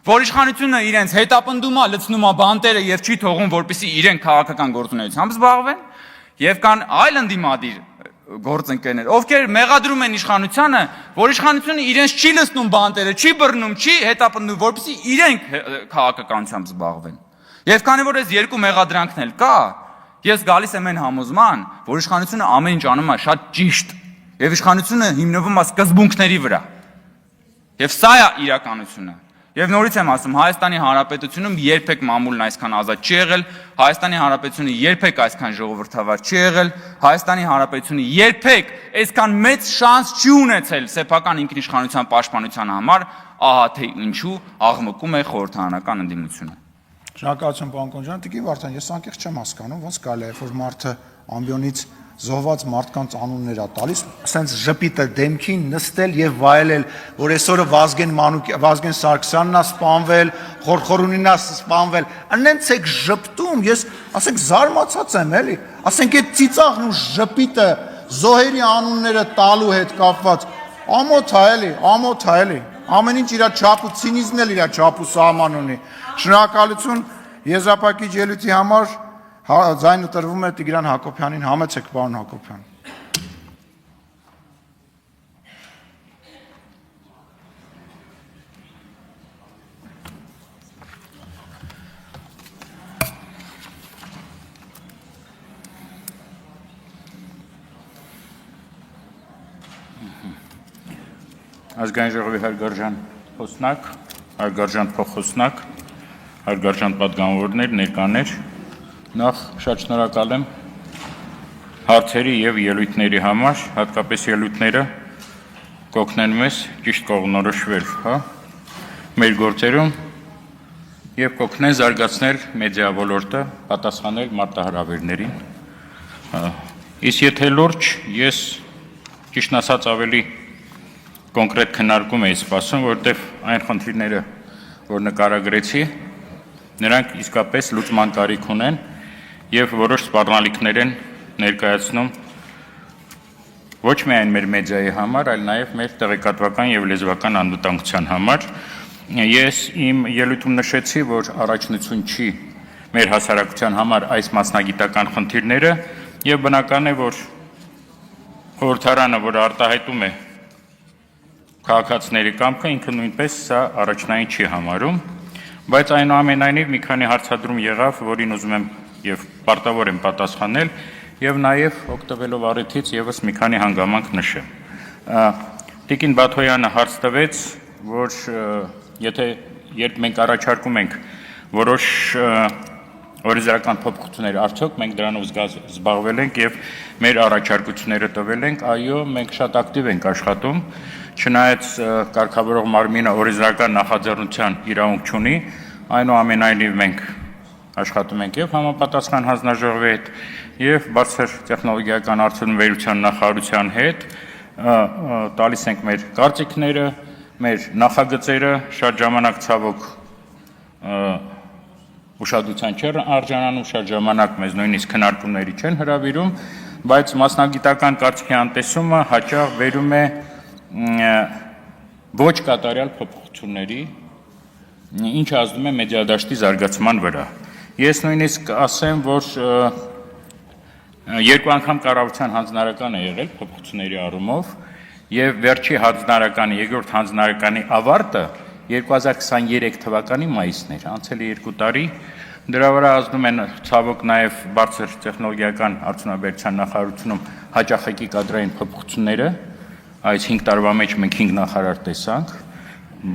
որ իշխանությունը իրենց հետապնդում է, լցնում է բանտերը եւ չի թողում, որպեսզի իրենք քաղաքական գործունեությամբ զբաղվեն, եւ կան այլ ընդդիմադիր գործընկերներ, ովքեր մեղադրում են իշխանությանը, որ իշխանությունը իրենց չի լցնում բանտերը, չի բռնում, չի հետապնդում, որպեսզի իրենք քաղաքականությամբ զբաղվեն։ Եվ քանի որ այս երկու մեղադրանքն էլ կա, ես գալիս եմ այն համոզման, որ իշխանությունը ամեն ինչ անում է շատ ճիշտ, եւ իշխանությունը հիմնվում է սկզբունքների վրա։ Եվ սա է իրականությունը։ Եվ նորից եմ ասում, Հայաստանի Հանրապետությունում երբեք մամուլն այսքան ազատ չի եղել, Հայաստանի Հանրապետությունը երբեք այսքան ժողովրդավար չի եղել, Հայաստանի Հանրապետությունը երբեք այսքան մեծ շանս չի ունեցել սեփական ինքնիշխանության պաշտպանության համար, ահա թե ինչու աղմկում է խորհրդարանական ընդդիմությունը։ Շնորհակալություն պարոն Կոնջյան, Տիկին Վարդան, ես անկեղծ չեմ հասկանում, ոնց կարելի է, որ մարդը ամբիոնից զոհված մարդկանց անուններ է տալիս, ասենց ժպիտը դեմքին նստել եւ վայելել, որ այսօրը Վազգեն Սարգսյանն է սպանվել, Խորխորունին է սպանվել, անենց եք ժպտում, ես ասենք զարմացած եմ, էլի, ասենք այդ ծիծաղն ու ժպիտը զոհերի անունները տալու հետ կապված, ամոթ է, էլի, ամեն ինչ իր չափ ու ցինիզմն էլ իր չափ ու սահման ունի։ Շնորհակալություն եզրափակիչ ելույթի համար։ Ձայնը տրվում է Տիգրան Հակոբյանին, համեցեք պարոն Հակոբյան։ Ազգային ժողովի հարգարժան խոսնակ, հարգարժան փոխխոսնակ, հարգարժան պատգամավորներ, ներկաներ, նախ շատ շնորհակալ եմ հարցերի եւ ելույթների համար, հատկապես ելույթները կօգնեն մեզ ճիշտ կողմնորոշվել, մեր գործերում եւ կօգնեն զարգացնել մեդիա ոլորտը, պատասխանել մարտահրավերներին։ Իսկ եթե լուրջ, ես ճիշտ ասած ավելի կոնկրետ քննարկում էի սպասում, որովհետև այն խնդիրները, որ նկարագրեցի, նրանք իսկապես լուծման կարիք ունեն եւ որոշ սպառնալիքներ են ներկայացնում ոչ միայն մեր մեդիայի համար, այլ նաեւ մեր տեղեկատվական եւ լեզվական անվտանգության համար։ Ես իմ ելույթում նշեցի, որ առաջնություն չի մեր հասարակության համար այս մասնագիտական խնդիրները եւ բնական է, որ խորհրդարանը, որ արտահայտում է քաղաքացիների կամքը, ինքը նույնպես սա առաջնային չի համարում, բայց այնուամենայնիվ մի քանի հարցադրում եղավ, որին ուզում եմ եւ պարտավոր եմ պատասխանել եւ նաեւ օգտվելով առիթից եւս մի քանի հանգամանք նշեմ։ Տիկին Բաթոյանը հարց տվեց, որ երբ մենք առաջարկում ենք որոշ օրենսդրական փոփոխություններ, արդյոք մենք դրանով զբաղվել ենք եւ մեր առաջարկությունները տվել ենք, այո, մենք շատ ակտիվ ենք աշխատում, չնայած կարգավորող մարմինը օրենսդրական նախաձեռնության իրավունք չունի, այնուամենայնիվ մենք աշխատում ենք եւ համապատասխան հանձնաժողովի հետ եւ բարձր տեխնոլոգիական արդյունաբերության նախարարության հետ տալիս ենք մեր կարծիքները, մեր նախագծերը, շատ ժամանակ ցավոք ուշադրության չեն արժանանում, շատ ժամանակ մեզ նույնիսկ քննարկումների չեն հրավիրում, բայց մասնագիտական կարծիքի անտեսումը հաճախ բերում է ոչ կատարյալ փոփոխությունների, ինչը ազդում է մեդիադաշտի զարգացման վրա։ Ես նույնիսկ ասեմ, որ երկու անգամ կառավարության հանձնարարական է եղել փոփոխությունների առումով եւ վերջի հանձնարարականի, երկրորդ հանձնարարականի ավարտը 2023 թվականի մայիսն էր, անցել է 2 տարի, դրա վրա ազդում են ցավոք նաեւ բարձր տեխնոլոգիական արդյունաբերության նախարարությունում հաճախակի կադրային փոփոխությունները, այս 5 տարվա մեջ մենք 5 նախարար տեսանք,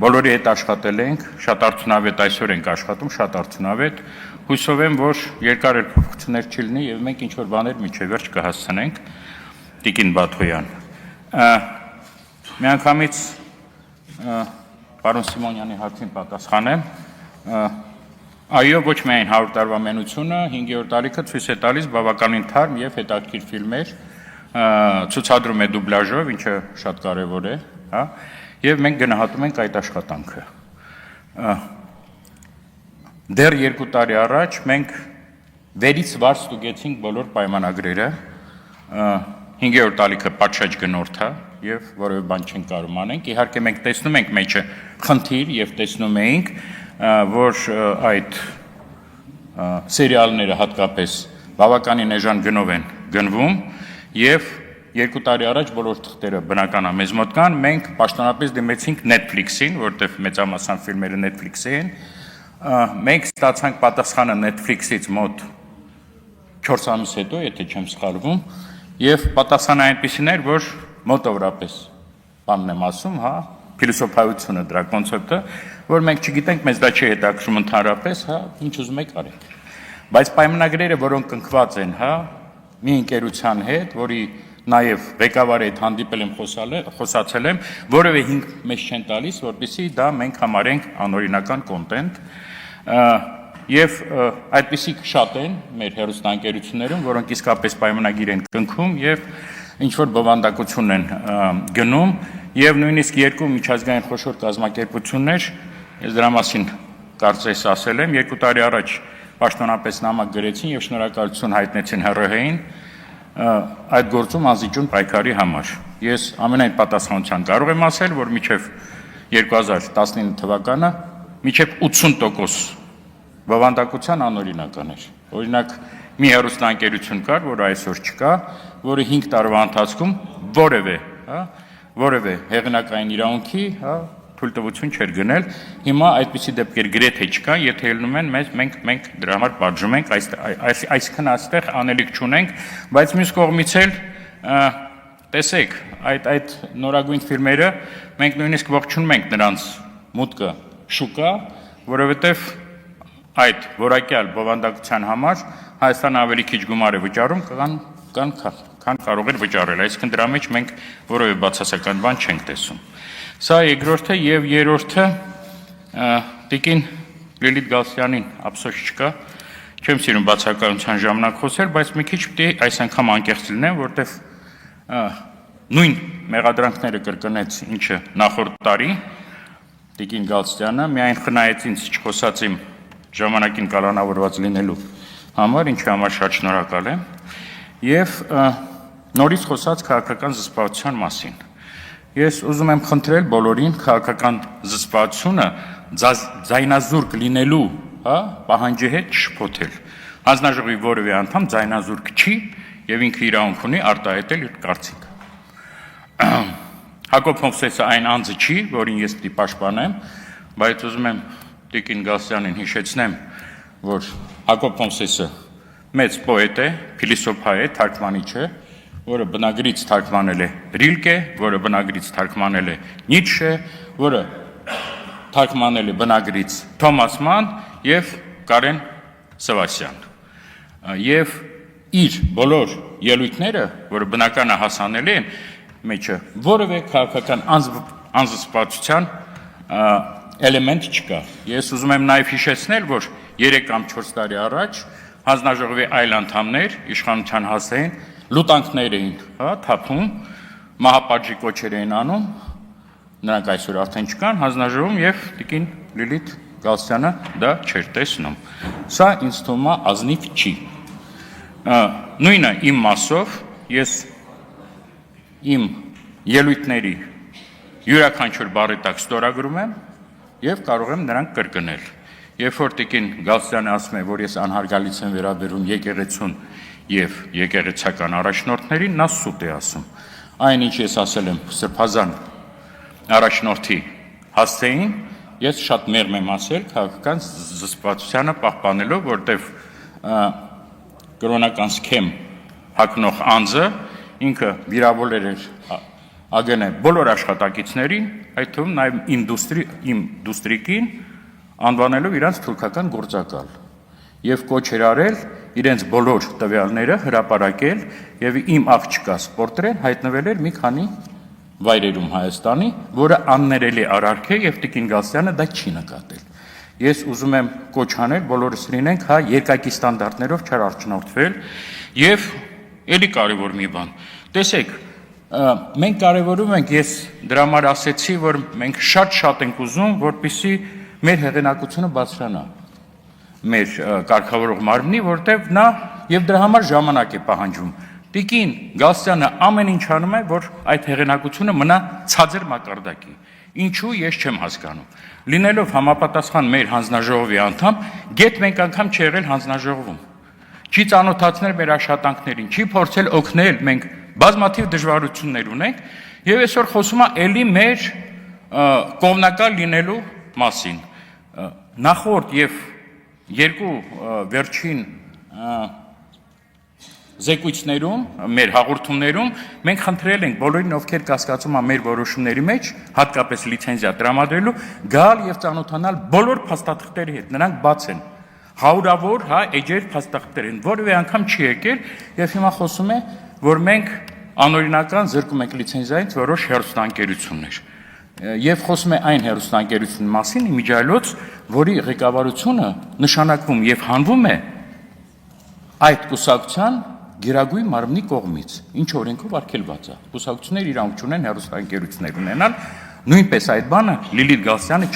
բոլորի հետ աշխատել ենք, շատ արդյունավետ այսօր ենք աշխատում, շատ արդյունավետ, հույսով եմ, որ երկար փոփոխություններ չլինի եւ մենք ինչ-որ բաներ միջև վերջ կհասցնենք, Տիկին Բաթոյան։ Միանգամից պարոն Սիմոնյանի հարցին պատասխանեմ, այո, ոչ միայն 100 տարվա մենությունը, 5-րդ տարիքը ցույց է տալիս բավականին թարմ եւ հետաքրքիր ֆիլմեր, ցուցադրում է դուբլաժով, ինչը շատ կարեւոր է, հա, եւ մենք գնահատում ենք այդ աշխատանքը։ Դեռ 2 տարի առաջ մենք վերից վար ստուգեցինք բոլոր պայմանագրերը, 5-րդ տարիքը պատշաճ գնորդ է եւ որևէ բան չենք կարող անենք։ Իհարկե մենք տեսնում ենք մեջը խնդիր եւ տեսնում էինք, որ այդ սերիալները հատկապես բավականին էժան գնով են գնվում եւ 2 տարի առաջ բոլոր թղթերը բնական է մեզ մոտ կան, մենք պաշտոնապես դիմեցինք Netflix-ին, որտեղ մեծամասն ֆիլմերը Netflix-ի են, մենք ստացանք պատասխանը Netflix-ից մոտ 4 ամիս հետո, եթե չեմ սխալվում, եւ պատասխանը այնպեսին էր, որ մոտավորապես բանն եմ ասում, հա, փիլիսոփայությունը դրա կոնցեպտը, որ մենք չգիտենք, մեզ դա չի հետաքրում ընդհանրապես, հա, ինչ ուզում եք արեք։ Բայց պայմանագրերը, որոնք կնքված են, հա, մի ընկերության հետ, որի նաեւ ղեկավարի հետ հանդիպել եմ, խոսացել եմ, որևէ հիմք մեզ չեն տալիս, որպեսզի դա մենք համարենք անօրինական կոնտենտ, եւ այդպիսիք շատ են մեր հեռուստաընկերություններում, որոնք իսկապես պայմանագիր են կնքում եւ ինչ որ բովանդակություն են գնում եւ նույնիսկ երկու միջազգային խոշոր կազմակերպություններ, ես դրա մասին կարծես ասել եմ, 2 տարի առաջ պաշտոնապես նամակ գրեցին եւ շնորհակալություն հայտնեցին ՀՌՀ-ին այդ գործում անզիջում պայքարի համար։ Ես ամենայն պատասխանությամբ կարող եմ ասել, որ մինչև 2019 թվականը մինչև 80% բովանդակության անօրինական էր։ Օրինակ մի հեռուստաընկերություն կար, որը այսօր չկա, որը 5 տարվա ընթացքում որևէ հեղինակային իրավունքի, թույլտվություն չէր գնել։ Հիմա այդպիսի դեպքեր գրեթե չկան, եթե ելնում են մենք դրա համար պատժում ենք, այսքան այստեղ անելիք չունենք, բայց մյուս կողմից էլ տեսեք, այդ նորագույն ֆիլմերը մենք նույնիսկ ողջունում ենք նրանց մուտքը շուկա, որովհետև այդ որակյալ բովանդակության համար Հայաստանը ավելի քիչ գումար է վճարում, քան կարող էր վճարել, այսինքն դրա մեջ մենք որևէ բացասական բան չենք տեսում։ Սա երկրորդը եւ երրորդը տիկին Լիլիթ Գալստյանին ափսոս չկա, չեմ սիրում բացակայության ժամանակ խոսել, բայց մի քիչ պիտի այս անգամ անկեղծ լինեմ, որտեվ նույն մեղադրանքները կրկնեց, ինչը նախորդ տարի տիկին Գալստյանը միայն խնայեց ինձ չխոսած իմ ժամանակին կալանավորված լինելու համար, ինչի համար շատ շնորհակալ եմ, եւ նորից խոսած քաղաքական զսպվածության մասին։ Ես ուզում եմ խնդրել բոլորին քաղաքական զսպվածությունը ձայնազուրկ լինելու, պահանջի հետ չշփոթել։ Հանձնաժողովի որևէ անդամ ձայնազուրկ չի եւ ինքը իրավունք ունի արտահայտել իր կարծիքը։ Հակոբ Հովսեսը այն անձը չի, որին ես պիտի պաշտպանեմ, բայց ուզում եմ տիկին Գալստյանին հիշեցնեմ, որ Հակոբ Հովսեսը մեծ պոետ է, փիլիսոփա է, թարգմանիչ է, որը բնագրից թարգմանել է Ռիլկե, որը բնագրից թարգմանել է Նիցշե, որը թարգմանել է բնագրից Թոմաս Ման եւ Կարեն Սևասյան։ Եվ իր բոլոր ելույթները, որը բնականը հասանել են, մեջը որևէ քաղաքական անզսպվածության էլեմենտ չկա։ Ես ուզում եմ նաև հիշեցնել, որ 3 կամ 4 տարի առաջ հանձնաժողովի այլ անդամներ իշխանության հասային լուտանքներ էին թափում, մահապատժի կոչեր էին անում, նրանք այսօր արդեն չկան հանձնաժողովում եւ տիկին Լիլիթ Գալստյանը դա չէր տեսնում։ Սա ինձ թվում է ազնիվ չի։ Նույնը իմ մասով ես իմ ելույթների յուրաքանչյուր բառի տակ ստորագրում եմ եւ կարող եմ նրանք կրկնել։ Երբ որ տիկին Գալստյանը ասում է, որ ես անհարգալից եմ վերաբերում եկեղեցուն եւ եկեղեցական առաջնորդներին, նա սուտ է ասում։ Այն ինչ ես ասել եմ Սրբազան առաջնորդի հասցեին, ես շատ մեղմ եմ ասել քաղաքական զսպվածությանը պահպանելով, որտեվ կրոնական սքեմ հագնող անձը ինքը վիրավորել էր ԱԳՆ բոլոր աշխատակիցներին, այդ թվում նաև իմ դուստրիկին անվանելով իրանց թուրքական գործակալ եւ կոչ էր արել իրենց բոլոր տվյալները հրապարակել եւ իմ աղջկա սպորտրեն հայտնվել էր մի քանի վայրերում Հայաստանի, որը աններելի արարք է եւ տիկին Գալստյանը դա չի նկատել։ Ես ուզում եմ կոչ անել բոլորս լինենք երկակի ստանդարտներով չարարչնորդվել եւ էլի կարևոր մի բան։ Տեսեք, մենք կարևորում ենք, ես դրա համար ասեցի, որ մենք շատ ենք ուզում, որպեսզի մեր հեղինակությունը բարձրանա մեր կարգավորող մարմնի, որտեղ նա եւ դրա համար ժամանակ է պահանջում։ Տիկին Գալստյանը ամեն ինչ անում է, որ այդ հեղինակությունը մնա ցածր մակարդակի։ Ինչու ես չեմ հասկանում։ Լինելով համապատասխան մեր հանձնաժողովի անդամ, գեթ մենք անգամ չի եղել հանձնաժողովում։ Չի ծանոթացնել մեր աշխատանքներին, չի փորձել օգնել, մենք բազմաթիվ դժվարություններ ունենք եւ այսօր խոսում է ելի մեր կողմնակալ լինելու մասին։ Նախորդ եւ երկու վերջին զեկույցներում, մեր հաղորդումներում մենք խնդրել ենք բոլորին, ովքեր կասկածում են մեր որոշումների մեջ, հատկապես լիցենզիա տրամադրելու, գալ եւ ծանոթանալ բոլոր փաստաթղթերի հետ, նրանք բաց են։ Հարյուրավոր էջեր փաստաթղթեր են, որևէ անգամ չի եկել եւ հիմա խոսում է, որ մենք անօրինական զրկում ենք լիցենզիայից որոշ հեռուստաընկերություններ։ Եվ խոսում է այն հեռուստաընկերությունի մասին, իմիջիայլոց, որի ղեկավարությունը նշանակվում եւ հանվում է այդ կուսակցության գերագույն մարմնի կողմից, ինչ օրենքով արգելված է։ Կուսակցությունները իրավունք չունեն հեռուստաընկերություններ ունենալ, նույնպես այդ բանը Լիլիթ Գալստյանը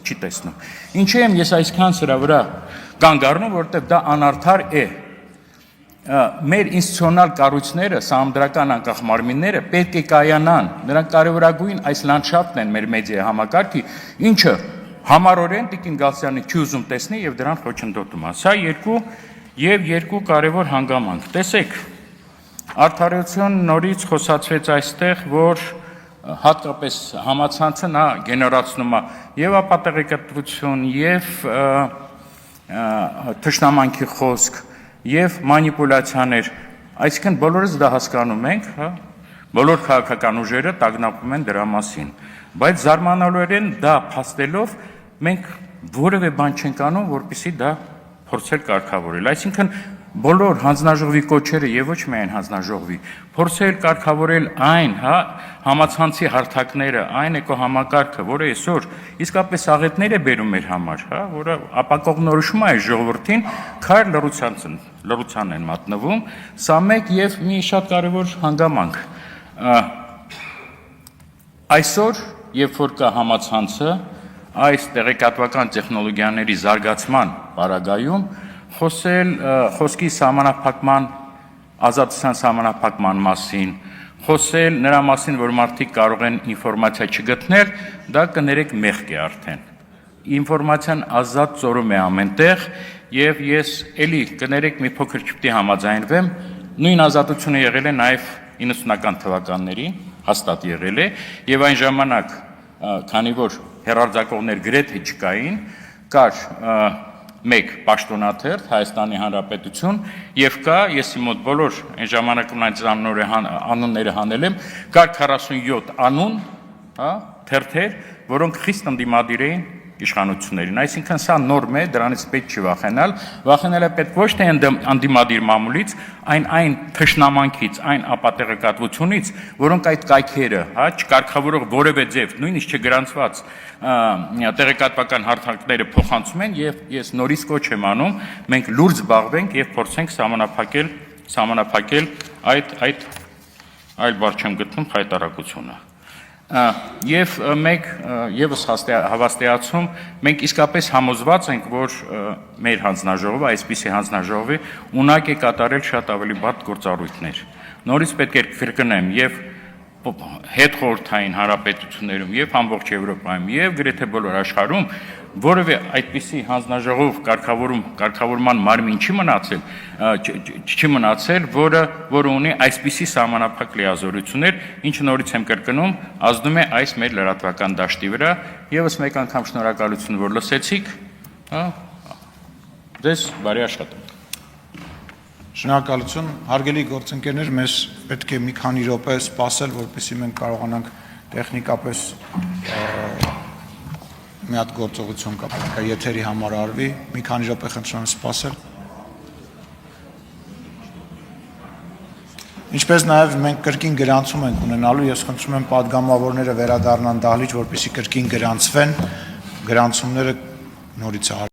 չի տեսնում։ Ինչի եմ ես այսքան սրա վրա կանգ առնում, որովհետեւ դա անարդար է։ Մեր ինստիտուցիոնալ կառույցները, սահմանադրական անկախ մարմինները պետք է կայանան, նրանք կարևորագույն այս լանդշաֆտն են մեր մեդիա համակարգի, ինչը համառորեն տիկին Գալստյանը չի ուզում տեսնի եւ դրան խոչընդոտում է։ Սա երկու կարևոր հանգամանք։ Տեսեք, արդարություն նորից խոսացվեց այստեղ, որ հատկապես համացանցը նա գեներացնում է եւ ապատեղեկատվություն, եւ թշնամանքի խոսք, եւ մանիպուլյացիաներ, այսինքն բոլորս դա հասկանում ենք, բոլոր քաղաքական ուժերը տագնապում են դրա մասին։ բայց զարմանալիորեն դա փաստելով մենք որևէ բան չենք անում, որպեսզի դա փորձել կարգավորել։ Այսինքն բոլոր հանձնաժողովի կոչերը եւ ոչ միայն հանձնաժողովի փորձել կարգավորել այն, համացանցի հարթակները, այն էկոհամակարգը, որը այսօր իսկապես աղետներ է բերում մեր համար, որը ապակողնորոշում է այս ժողովրդին, քար լռության են մատնվում, սա մեկ եւ մի շատ կարեւոր հանգամանք։ Այսօր, երբ որ կա համացանցը, այս տեղեկատվական տեխնոլոգիաների զարգացման պարագայում խոսքի սահմանափակման, ազատության սահմանափակման մասին, խոսել նրա մասին, որ մարդիկ կարող են ինֆորմացիա չգտնել, դա կներեք մեղք է արդեն։ Ինֆորմացիան ազատ ծորում է ամենտեղ եւ ես էլի կներեք մի փոքր չպետք է համաձայնվեմ, նույն ազատությունը եղել է նաեւ 90-ական թվականներին, հաստատ եղել է եւ այն ժամանակ, քանի որ հեռարձակողներ գրեթե չկային, կար մեկ պաշտոնաթերթ Հայաստանի Հանրապետություն եւ կա, ես իմ մոտ բոլոր այն ժամանակում անունները հանել եմ, կար 47 անուն, թերթեր, որոնք խիստ ընդդիմադիր էին իշխանություններին, այսինքն սա նորմ է, դրանից պետք չի վախենալ, վախենալը պետք ոչ թե անդիմադիր մամուլից, այն թշնամանքից, այն ապատեղեկատվությունից, որոնք այդ կայքերը, չկարգավորող որևէ ձև, նույնիսկ չգրանցված տեղեկատվական հարթակները փոխանցում են եւ ես նորից կոչ եմ անում, մենք լուրջ զբաղվենք եւ փորձենք սահմանափակել այդ այլ բառ չեմ գտնում հայտարարությունը։ Եվ մենք եւս հավաստիացում, մենք իսկապես համոզված ենք, որ մեր հանձնաժողովը, այսպիսի հանձնաժողովի ունակ է կատարել շատ ավելի բարդ գործառույթներ։ Նորից պետք է կրկնեմ եւ հետխորհրդային հանրապետություններում եւ ամբողջ Եվրոպայում եւ գրեթե բոլոր աշխարհում որևէ այդպիսի հանձնաժողով կարգավորման մարմին չի մնացել, որը ունի այսպիսի սահմանափակ լիազորություններ, ինչը նորից եմ կրկնում, ազդում է այս մեր լրատվական դաշտի վրա, եւս մեկ անգամ շնորհակալություն, որ լսեցիք, դες բարի աշխատանք։ Շնորհակալություն, հարգելի գործընկերներ, մեզ պետք է մի քանի րոպե սպասել, որպեսզի մենք կարողանանք տեխնիկապես մի հատ գործողություն կա, պետք է եթերի համար արվի, մի քանի րոպե խնդրում եմ սպասել։ Ինչպես նաև մենք կրկին գրանցում ենք ունենալու, ես խնդրում եմ պատգամավորները վերադառնան դահլիճ, որպեսզի կրկին գրանցվեն, գրանցումները նորից